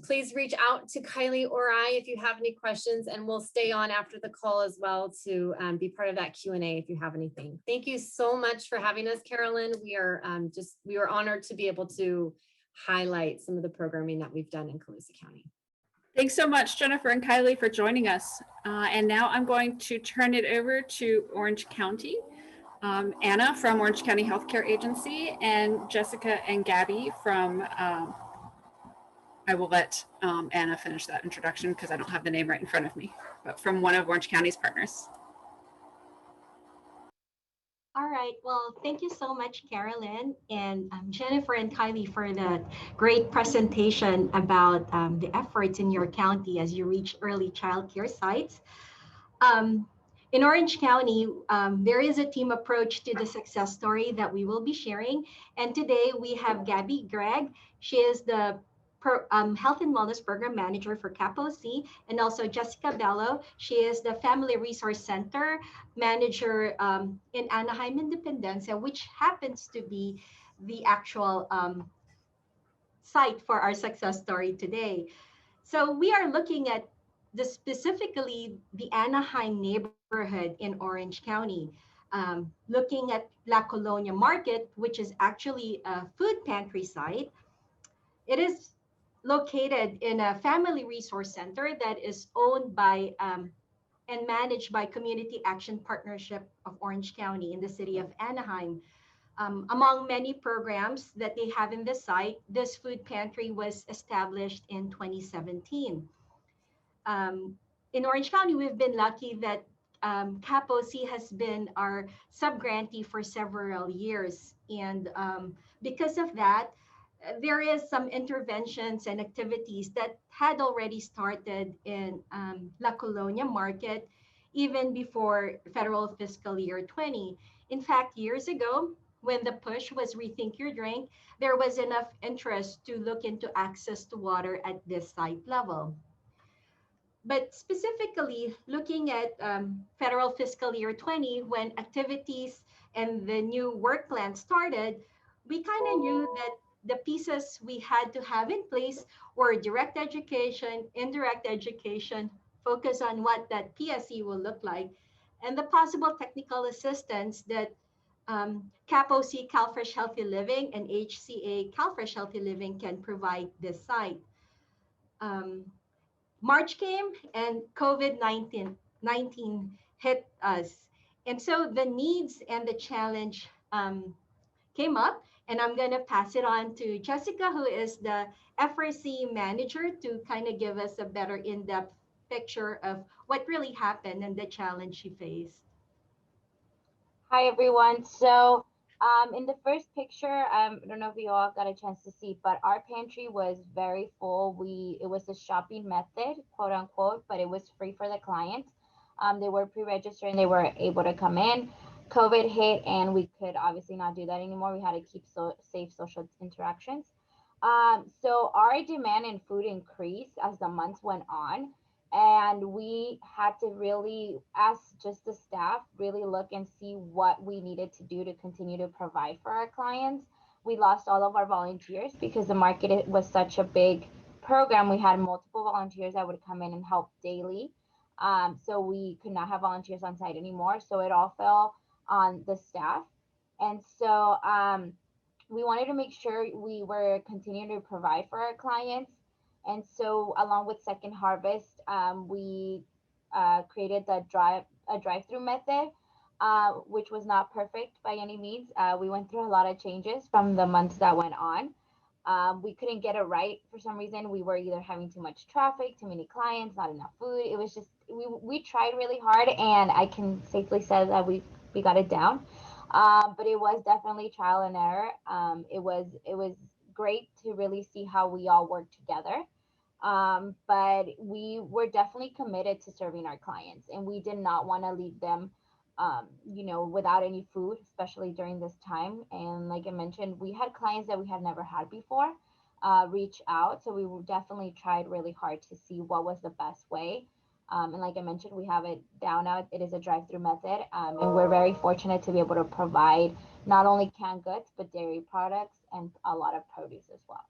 Please reach out to Kylie or I if you have any questions, and we'll stay on after the call as well to be part of that Q&A if you have anything. Thank you so much for having us, Carolyn. We are honored to be able to highlight some of the programming that we've done in Colusa County. Thanks so much, Jennifer and Kylie, for joining us. And now I'm going to turn it over to Orange County. Anna from Orange County Healthcare Agency and Jessica and Gabby from I will let Anna finish that introduction because I don't have the name right in front of me, but from one of Orange County's partners. All right, well, thank you so much, Carolyn and Jennifer and Kylie for the great presentation about the efforts in your county as you reach early childcare sites. In Orange County, there is a team approach to the success story that we will be sharing. And today we have Gabby Gregg. She is the Health and Wellness Program Manager for CAPOC, and also Jessica Bello. She is the Family Resource Center Manager in Anaheim Independencia, which happens to be the actual site for our success story today. So we are looking at specifically the Anaheim neighborhood in Orange County, looking at La Colonia Market, which is actually a food pantry site. It is located in a family resource center that is owned by and managed by Community Action Partnership of Orange County in the city of Anaheim. Among many programs that they have in the site, this food pantry was established in 2017. In Orange County, we've been lucky that CAPOC has been our sub-grantee for several years. And because of that, there is some interventions and activities that had already started in La Colonia Market even before federal fiscal year 20. In fact, years ago, when the push was Rethink Your Drink, there was enough interest to look into access to water at this site level. But specifically looking at federal fiscal year 20, when activities and the new work plan started, we kind of knew that the pieces we had to have in place were direct education, indirect education, focus on what that PSE will look like, and the possible technical assistance that CAPOC CalFresh Healthy Living and HCA CalFresh Healthy Living can provide this site. March came and COVID-19 hit us. And so the needs and the challenge came up, and I'm going to pass it on to Jessica, who is the FRC manager, to kind of give us a better in-depth picture of what really happened and the challenge she faced. Hi, everyone. So in the first picture, I don't know if you all got a chance to see, but our pantry was very full. It was a shopping method, quote unquote, but it was free for the clients. They were pre-registered and they were able to come in. COVID hit and we could obviously not do that anymore. We had to keep safe social interactions. So our demand in food increased as the months went on. And we had to really, as just the staff, really look and see what we needed to do to continue to provide for our clients. We lost all of our volunteers because the market was such a big program. We had multiple volunteers that would come in and help daily. So we could not have volunteers on site anymore. So it all fell on the staff. And so we wanted to make sure we were continuing to provide for our clients. And so along with Second Harvest, we created a drive-through method, which was not perfect by any means. We went through a lot of changes from the months that went on. We couldn't get it right for some reason. We were either having too much traffic, too many clients, not enough food. It was just, we tried really hard, and I can safely say that we got it down. But it was definitely trial and error. It was great to really see how we all work together. But we were definitely committed to serving our clients, and we did not want to leave them, without any food, especially during this time. And like I mentioned, we had clients that we had never had before reach out. So we definitely tried really hard to see what was the best way. And like I mentioned, we have it down now. It is a drive-through method. And we're very fortunate to be able to provide not only canned goods, but dairy products and a lot of produce as well.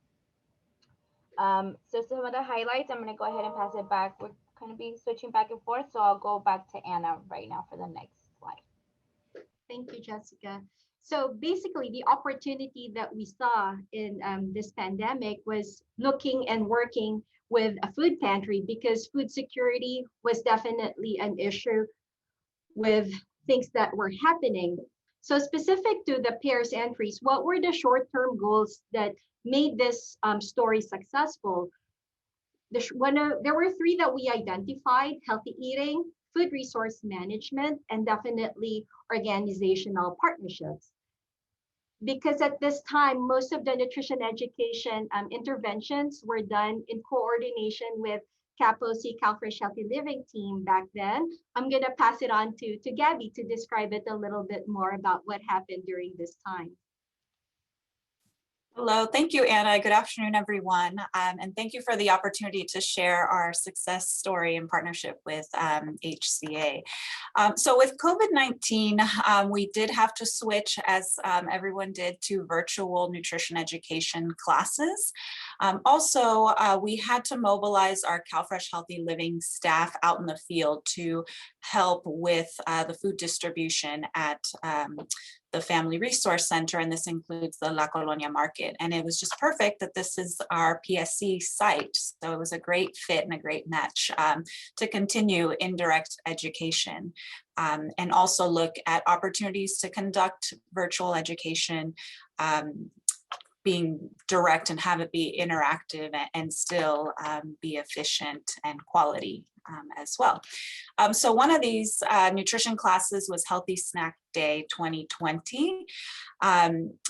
So some of the highlights, I'm going to go ahead and pass it back. We're going to be switching back and forth. So I'll go back to Anna right now for the next slide. Thank you, Jessica. So basically, the opportunity that we saw in this pandemic was looking and working with a food pantry, because food security was definitely an issue with things that were happening. So specific to the pairs entries, what were the short-term goals that made this story successful? There were three that we identified: healthy eating, food resource management, and definitely organizational partnerships. Because at this time, most of the nutrition education interventions were done in coordination with CAPOC CalFresh Healthy Living team back then. I'm going to pass it on to Gabby to describe it a little bit more about what happened during this time. Hello, thank you, Anna. Good afternoon, everyone. And thank you for the opportunity to share our success story in partnership with HCA. So with COVID-19, we did have to switch, as everyone did, to virtual nutrition education classes. Also, we had to mobilize our CalFresh Healthy Living staff out in the field to help with the food distribution at the Family Resource Center, and this includes the La Colonia market. And it was just perfect that this is our PSC site. So it was a great fit and a great match to continue indirect education and also look at opportunities to conduct virtual education being direct and have it be interactive and still be efficient and quality as well. So one of these nutrition classes was Healthy Snack Day 2020.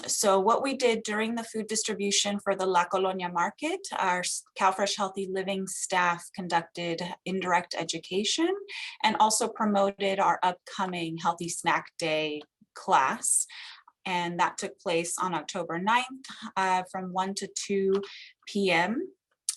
So what we did during the food distribution for the La Colonia market, our CalFresh Healthy Living staff conducted indirect education and also promoted our upcoming Healthy Snack Day class. And that took place on October 9th from 1 to 2 p.m.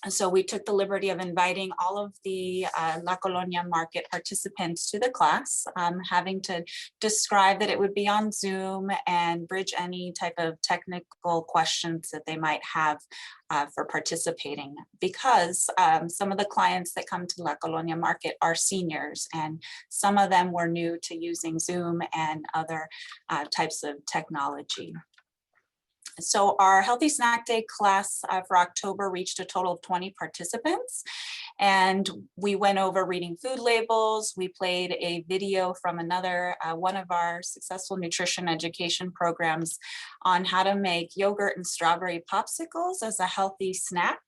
So we took the liberty of inviting all of the La Colonia market participants to the class, having to describe that it would be on Zoom and bridge any type of technical questions that they might have for participating, because some of the clients that come to La Colonia market are seniors, and some of them were new to using Zoom and other types of technology. So our Healthy Snack Day class for October reached a total of 20 participants, and we went over reading food labels. We played a video from another one of our successful nutrition education programs on how to make yogurt and strawberry popsicles as a healthy snack.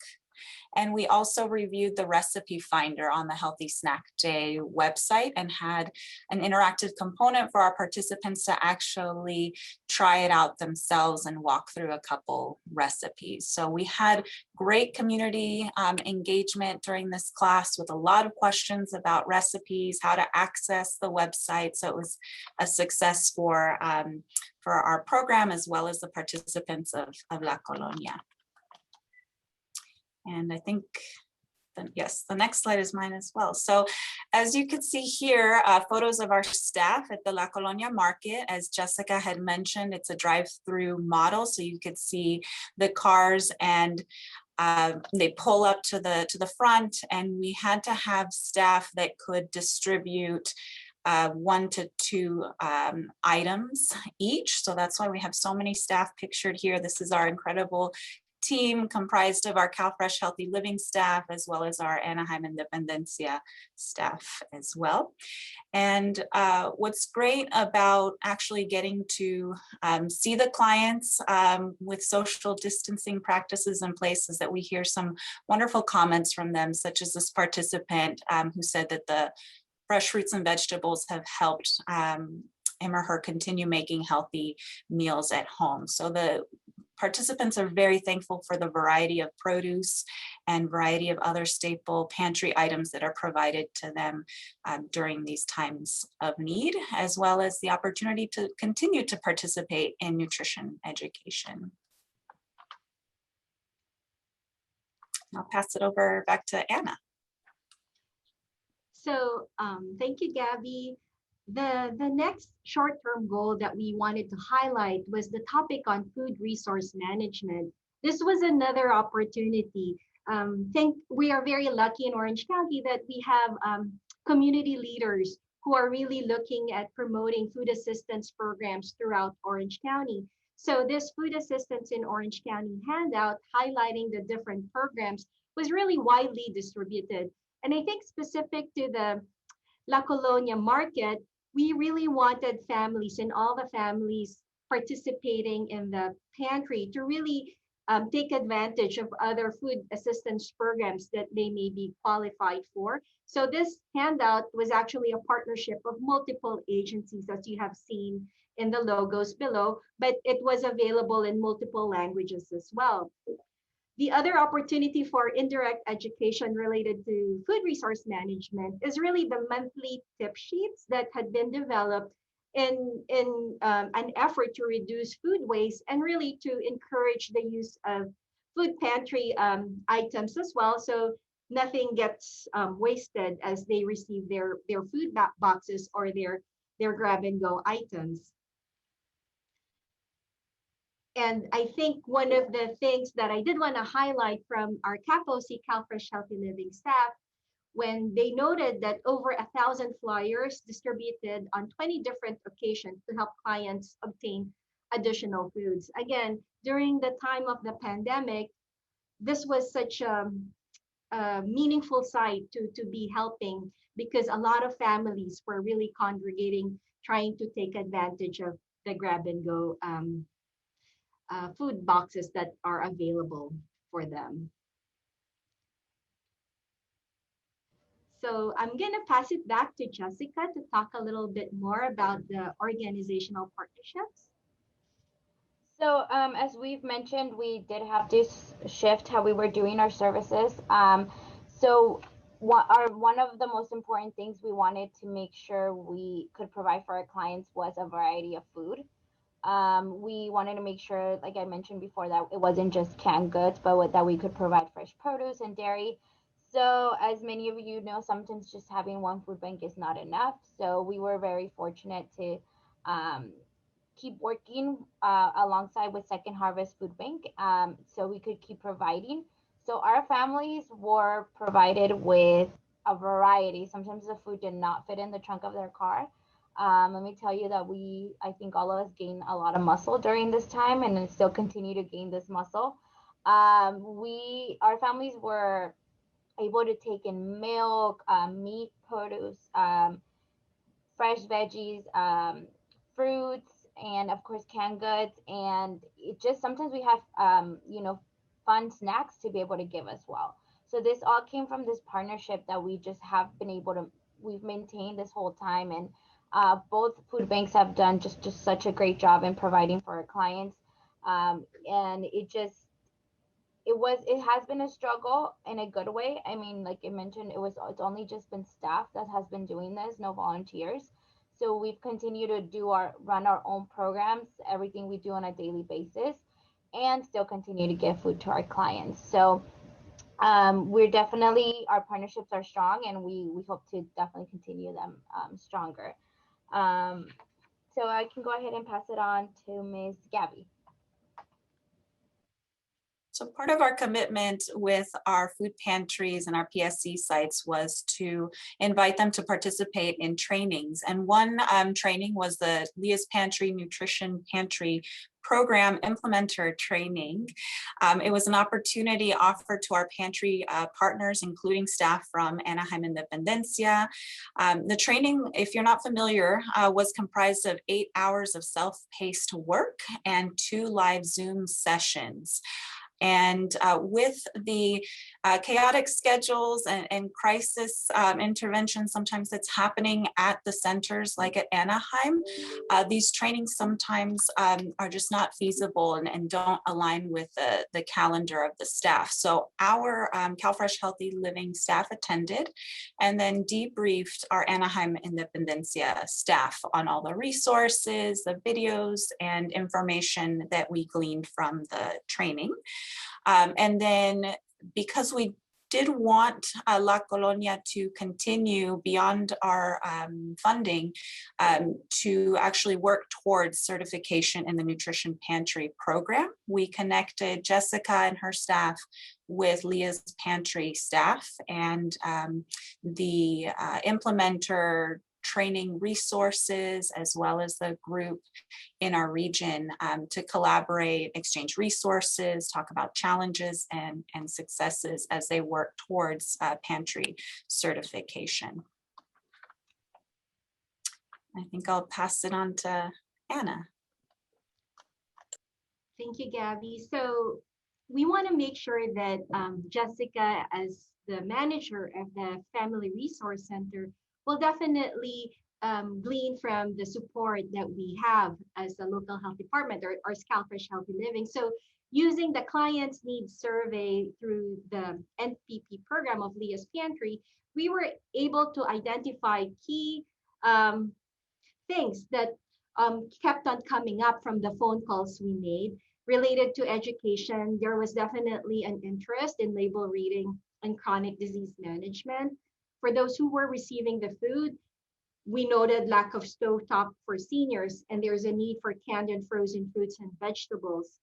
And we also reviewed the recipe finder on the Healthy Snack Day website and had an interactive component for our participants to actually try it out themselves and walk through a couple recipes. So we had great community engagement during this class with a lot of questions about recipes, how to access the website. So it was a success for our program as well as the participants of La Colonia. And I think, yes, the next slide is mine as well. So as you can see here, photos of our staff at the La Colonia market. As Jessica had mentioned, it's a drive-through model. So you could see the cars and they pull up to the front, and we had to have staff that could distribute 1 to 2 items each. So that's why we have so many staff pictured here. This is our incredible team comprised of our CalFresh Healthy Living staff, as well as our Anaheim Independencia staff as well. And what's great about actually getting to see the clients with social distancing practices in place is that we hear some wonderful comments from them, such as this participant who said that the fresh fruits and vegetables have helped him or her continue making healthy meals at home. So the participants are very thankful for the variety of produce and variety of other staple pantry items that are provided to them during these times of need, as well as the opportunity to continue to participate in nutrition education. I'll pass it over back to Anna. So thank you, Gabby. The next short-term goal that we wanted to highlight was the topic on food resource management. This was another opportunity. We are very lucky in Orange County that we have community leaders who are really looking at promoting food assistance programs throughout Orange County. So this food assistance in Orange County handout highlighting the different programs was really widely distributed. And I think specific to the La Colonia market, we really wanted families and all the families participating in the pantry to really take advantage of other food assistance programs that they may be qualified for. So this handout was actually a partnership of multiple agencies, as you have seen in the logos below, but it was available in multiple languages as well. The other opportunity for indirect education related to food resource management is really the monthly tip sheets that had been developed in an effort to reduce food waste and really to encourage the use of food pantry items as well. So nothing gets wasted as they receive their food boxes or their grab and go items. And I think one of the things that I did want to highlight from our CAPOC, CalFresh Healthy Living staff, when they noted that over 1,000 flyers distributed on 20 different occasions to help clients obtain additional foods. Again, during the time of the pandemic, this was such a meaningful site to be helping, because a lot of families were really congregating, trying to take advantage of the grab and go food boxes that are available for them. So I'm gonna pass it back to Jessica to talk a little bit more about the organizational partnerships. So as we've mentioned, we did have to shift how we were doing our services. So one of the most important things we wanted to make sure we could provide for our clients was a variety of food. We wanted to make sure, like I mentioned before, that it wasn't just canned goods, but that we could provide fresh produce and dairy. So as many of you know, sometimes just having one food bank is not enough. So we were very fortunate to keep working alongside with Second Harvest Food Bank, so we could keep providing. So our families were provided with a variety. Sometimes the food did not fit in the trunk of their car. Let me tell you that I think all of us gained a lot of muscle during this time, and then still continue to gain this muscle. Our families were able to take in milk, meat, produce, fresh veggies, fruits, and of course canned goods. And it just sometimes we have fun snacks to be able to give as well. So this all came from this partnership that we just have been able to we've maintained this whole time. And both food banks have done just such a great job in providing for our clients. And it has been a struggle in a good way. I mean, like I mentioned, it's only just been staff that has been doing this, no volunteers. So we've continued to run our own programs, everything we do on a daily basis, and still continue to give food to our clients. So our partnerships are strong, and we hope to definitely continue them stronger. So I can go ahead and pass it on to Ms. Gabby. So part of our commitment with our food pantries and our PSC sites was to invite them to participate in trainings. And one training was the Leah's Pantry Nutrition Pantry Program Implementer Training. It was an opportunity offered to our pantry partners, including staff from Anaheim Independencia. The training, if you're not familiar, was comprised of 8 hours of self-paced work and 2 live Zoom sessions. And with the chaotic schedules and crisis intervention, sometimes it's happening at the centers like at Anaheim, these trainings sometimes are just not feasible and don't align with the calendar of the staff. So our CalFresh Healthy Living staff attended and then debriefed our Anaheim Independencia staff on all the resources, the videos, and information that we gleaned from the training. And then because we did want La Colonia to continue beyond our funding to actually work towards certification in the nutrition pantry program, we connected Jessica and her staff with Leah's Pantry staff and the implementer training resources, as well as the group in our region to collaborate, exchange resources, talk about challenges and successes as they work towards pantry certification. I think I'll pass it on to Anna. Thank you, Gabby. So we want to make sure that Jessica, as the manager of the Family Resource Center, will definitely glean from the support that we have as the local health department or CalFresh Healthy Living. So using the client's needs survey through the NPP program of Leah's Pantry, we were able to identify key things that kept on coming up from the phone calls we made related to education. There was definitely an interest in label reading and chronic disease management. For those who were receiving the food, we noted lack of stovetop for seniors, and there's a need for canned and frozen fruits and vegetables.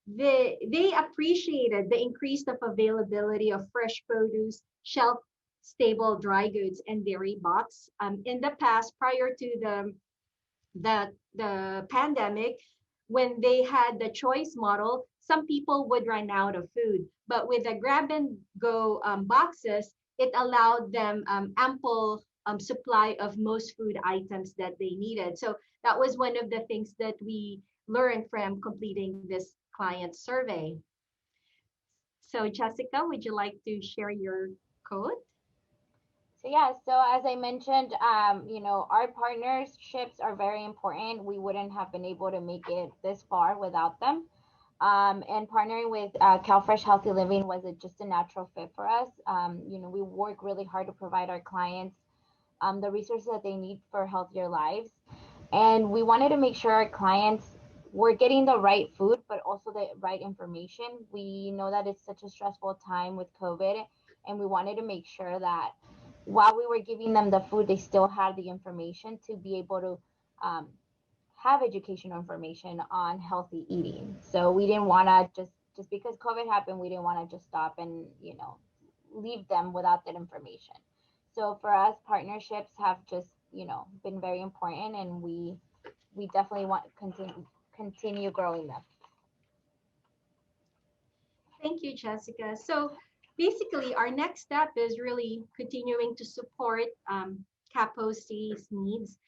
They appreciated the increase of availability of fresh produce, shelf stable dry goods, and dairy box. In the past, prior to the pandemic, when they had the choice model, some people would run out of food. But with the grab and go boxes, it allowed them ample supply of most food items that they needed. So that was one of the things that we learned from completing this client survey. So Jessica, would you like to share your code? So yeah, so as I mentioned, our partnerships are very important. We wouldn't have been able to make it this far without them. And partnering with CalFresh Healthy Living was just a natural fit for us. We work really hard to provide our clients the resources that they need for healthier lives. And we wanted to make sure our clients were getting the right food, but also the right information. We know that it's such a stressful time with COVID, and we wanted to make sure that while we were giving them the food, they still had the information to be able to have educational information on healthy eating. So we didn't want to just because COVID happened, we didn't want to just stop and leave them without that information. So for us, partnerships have just been very important, and we definitely want to continue growing them. Thank you, Jessica. So basically, our next step is really continuing to support CAPOC's needs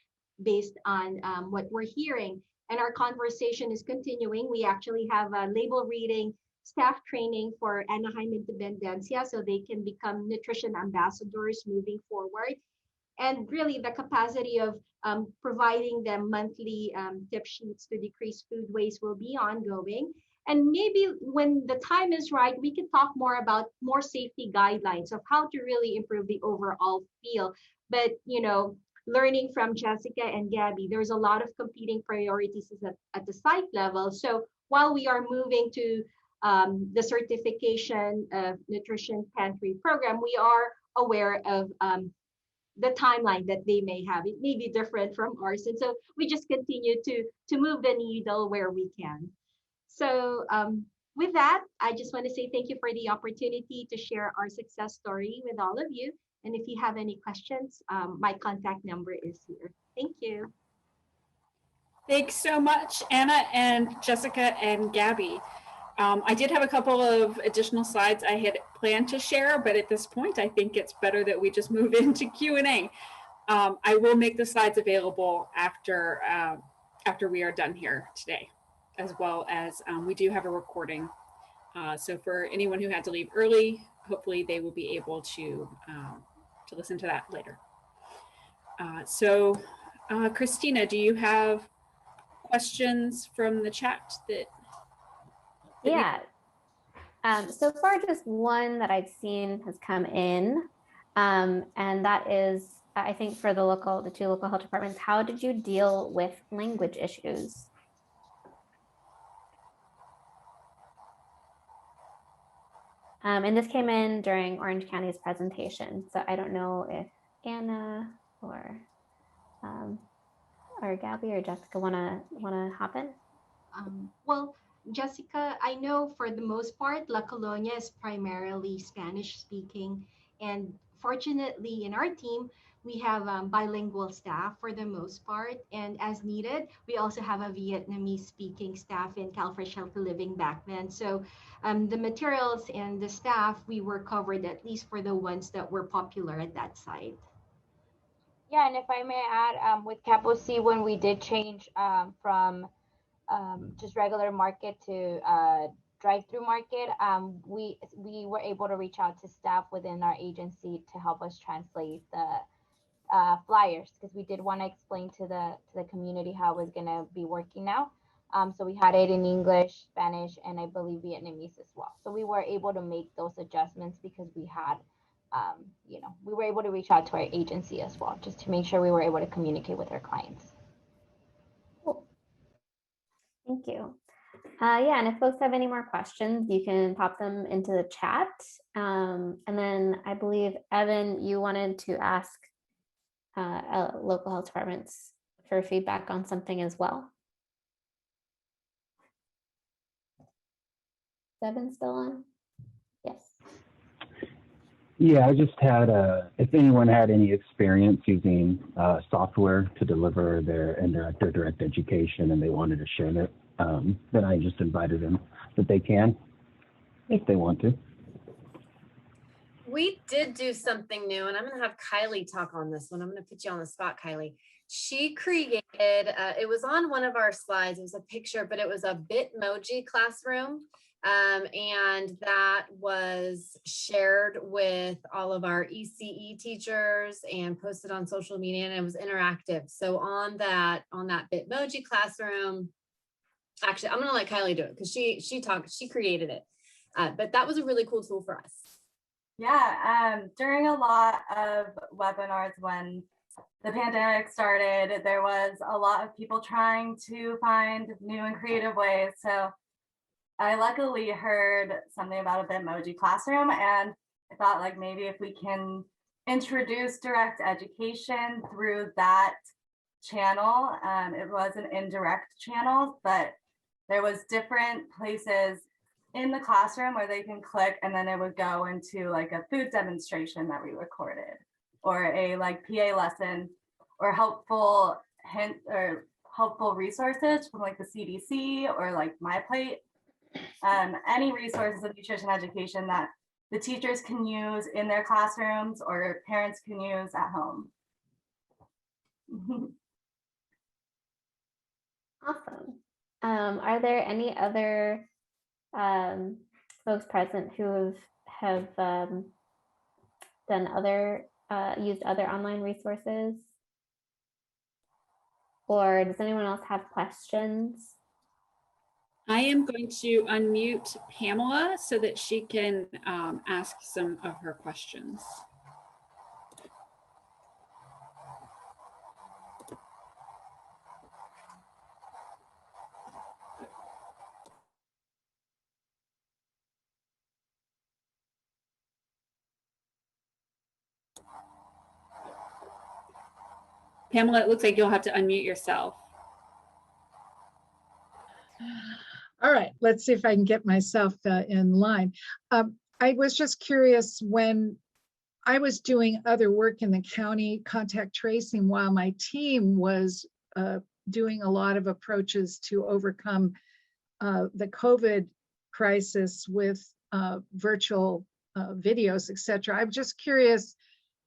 based on what we're hearing. And our conversation is continuing. We actually have a label reading staff training for Anaheim Independencia so they can become nutrition ambassadors moving forward. And really the capacity of providing them monthly tip sheets to decrease food waste will be ongoing. And maybe when the time is right, we can talk more about more safety guidelines of how to really improve the overall feel. But, learning from Jessica and Gabby, there's a lot of competing priorities at the site level. So while we are moving to the certification of nutrition pantry program, we are aware of the timeline that they may have. It may be different from ours. And so we just continue to move the needle where we can. So with that, I just want to say thank you for the opportunity to share our success story with all of you. And if you have any questions, my contact number is here. Thank you. Thanks so much, Anna and Jessica and Gabby. I did have a couple of additional slides I had planned to share, but at this point, I think it's better that we just move into Q&A. I will make the slides available after we are done here today, as well as we do have a recording. So for anyone who had to leave early, hopefully they will be able to listen to that later. Christina, do you have questions from the chat that Yeah. So far, just one that I've seen has come in, and that is, I think, for the two local health departments. How did you deal with language issues? And this came in during Orange County's presentation, so I don't know if Anna or Gabby or Jessica wanna hop in. Well, Jessica, I know for the most part, La Colonia is primarily Spanish speaking. And fortunately in our team, we have bilingual staff for the most part. And as needed, we also have a Vietnamese speaking staff in CalFresh Healthy Living back then. So the materials and the staff, we were covered at least for the ones that were popular at that site. Yeah, and if I may add, with CAPOC, when we did change from just regular market to drive-through market, we were able to reach out to staff within our agency to help us translate the flyers, because we did want to explain to the community how it was going to be working now. So we had it in English, Spanish, and I believe Vietnamese as well. So we were able to make those adjustments because we had we were able to reach out to our agency as well, just to make sure we were able to communicate with our clients. Cool. Thank you. Yeah, and if folks have any more questions, you can pop them into the chat. And then I believe, Evan, you wanted to ask local health departments for feedback on something as well. Is Evan still on? Yes. Yeah, I just had, if anyone had any experience using software to deliver their indirect or direct education and they wanted to share it, then I just invited them that they can, if they want to. We did do something new, and I'm going to have Kylie talk on this one. I'm going to put you on the spot, Kylie. She created, it was on one of our slides, it was a picture, but it was a Bitmoji classroom. And that was shared with all of our ECE teachers and posted on social media, and it was interactive. So on that Bitmoji classroom, actually, I'm gonna let Kylie do it because she created it. But that was a really cool tool for us. Yeah, during a lot of webinars when the pandemic started, there was a lot of people trying to find new and creative ways. So I luckily heard something about a Bitmoji classroom, and I thought, like, maybe if we can introduce direct education through that channel. It was an indirect channel, but there was different places in the classroom where they can click, and then it would go into like a food demonstration that we recorded, or a like PA lesson, or helpful hint or helpful resources from like the CDC or like MyPlate. Any resources of nutrition education that the teachers can use in their classrooms or parents can use at home. Awesome. Are there any other folks present who have done other used other online resources? Or does anyone else have questions? I am going to unmute Pamela so that she can ask some of her questions. Pamela, it looks like you'll have to unmute yourself. All right, let's see if I can get myself in line. I was just curious, when I was doing other work in the county contact tracing while my team was doing a lot of approaches to overcome the COVID crisis with virtual videos, etc. I'm just curious,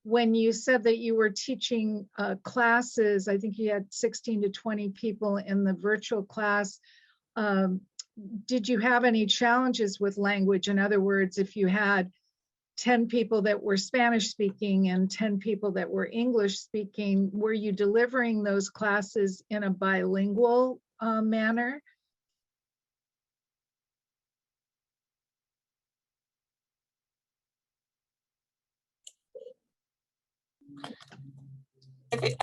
when you said that you were teaching classes, I think you had 16 to 20 people in the virtual class. Did you have any challenges with language? In other words, if you had 10 people that were Spanish speaking and 10 people that were English speaking, were you delivering those classes in a bilingual manner?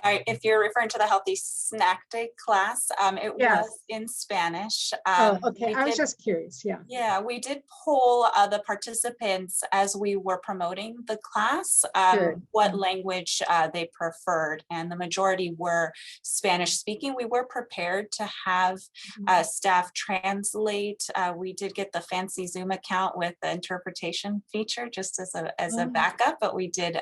If you're referring to the Healthy Snack Day class, it Yes. was in Spanish. Okay, I was just curious, yeah. Yeah, we did poll the participants as we were promoting the class, what language they preferred, and the majority were Spanish speaking. We were prepared to have staff translate. We did get the fancy Zoom account with the interpretation feature just as a backup, but we did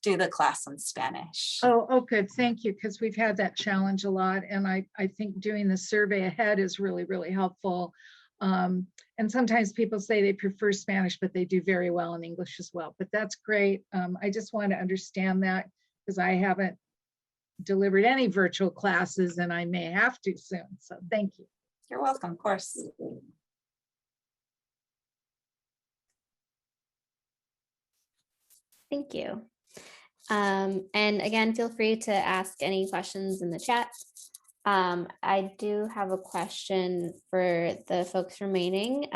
do the class in Spanish. Oh, good, thank you, because we've had that challenge a lot, and I think doing the survey ahead is really, really helpful. And sometimes people say they prefer Spanish, but they do very well in English as well, but that's great. I just want to understand that because I haven't delivered any virtual classes and I may have to soon, so thank you. You're welcome, of course. Thank you. And again, feel free to ask any questions in the chat. I do have a question for the folks remaining.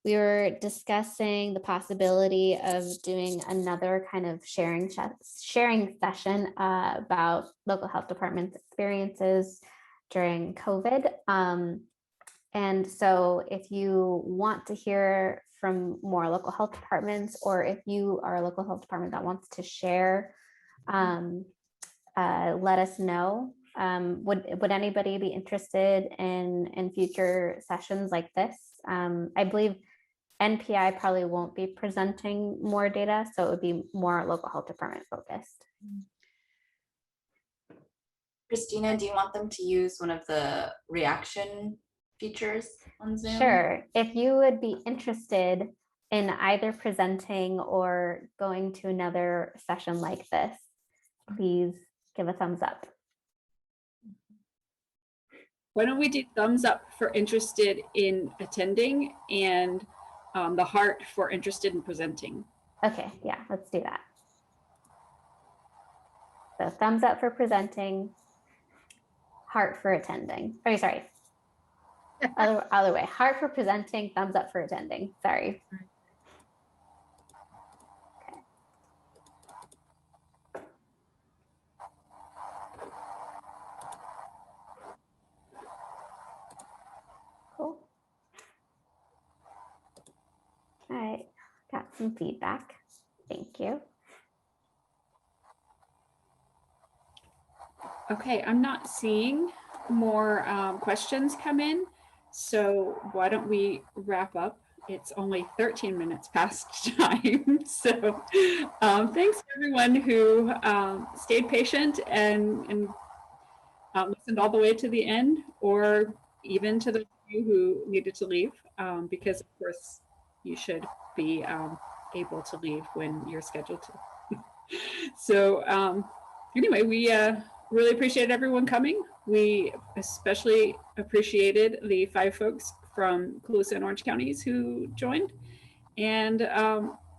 we were discussing the possibility of doing another kind of sharing session about local health departments' experiences during COVID. And so if you want to hear from more local health departments, or if you are a local health department that wants to share, let us know. Would anybody be interested in future sessions like this? I believe NPI probably won't be presenting more data, so it would be more local health department focused. Christina, do you want them to use one of the reaction features on Zoom? Sure. If you would be interested in either presenting or going to another session like this, please give a thumbs up. Why don't we do thumbs up for interested in attending and the heart for interested in presenting? Okay, yeah, let's do that. So thumbs up for presenting, heart for attending. Oh, sorry. Other way, heart for presenting, thumbs up for attending. Sorry. Okay. Cool. All right, got some feedback. Thank you. Okay, I'm not seeing more questions come in. So why don't we wrap up? It's only 13 minutes past time. So thanks everyone who stayed patient and listened all the way to the end, or even to those of you who needed to leave, because of course you should be able to leave when you're scheduled to. So anyway, we really appreciate everyone coming. We especially appreciated the 5 folks from Colusa and Orange counties who joined, and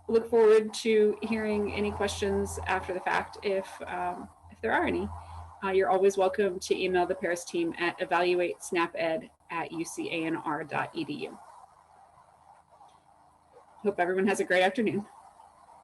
look forward to hearing any questions after the fact if there are any. You're always welcome to email the Paris team at evaluatesnaped@ucanr.edu. Hope everyone has a great afternoon.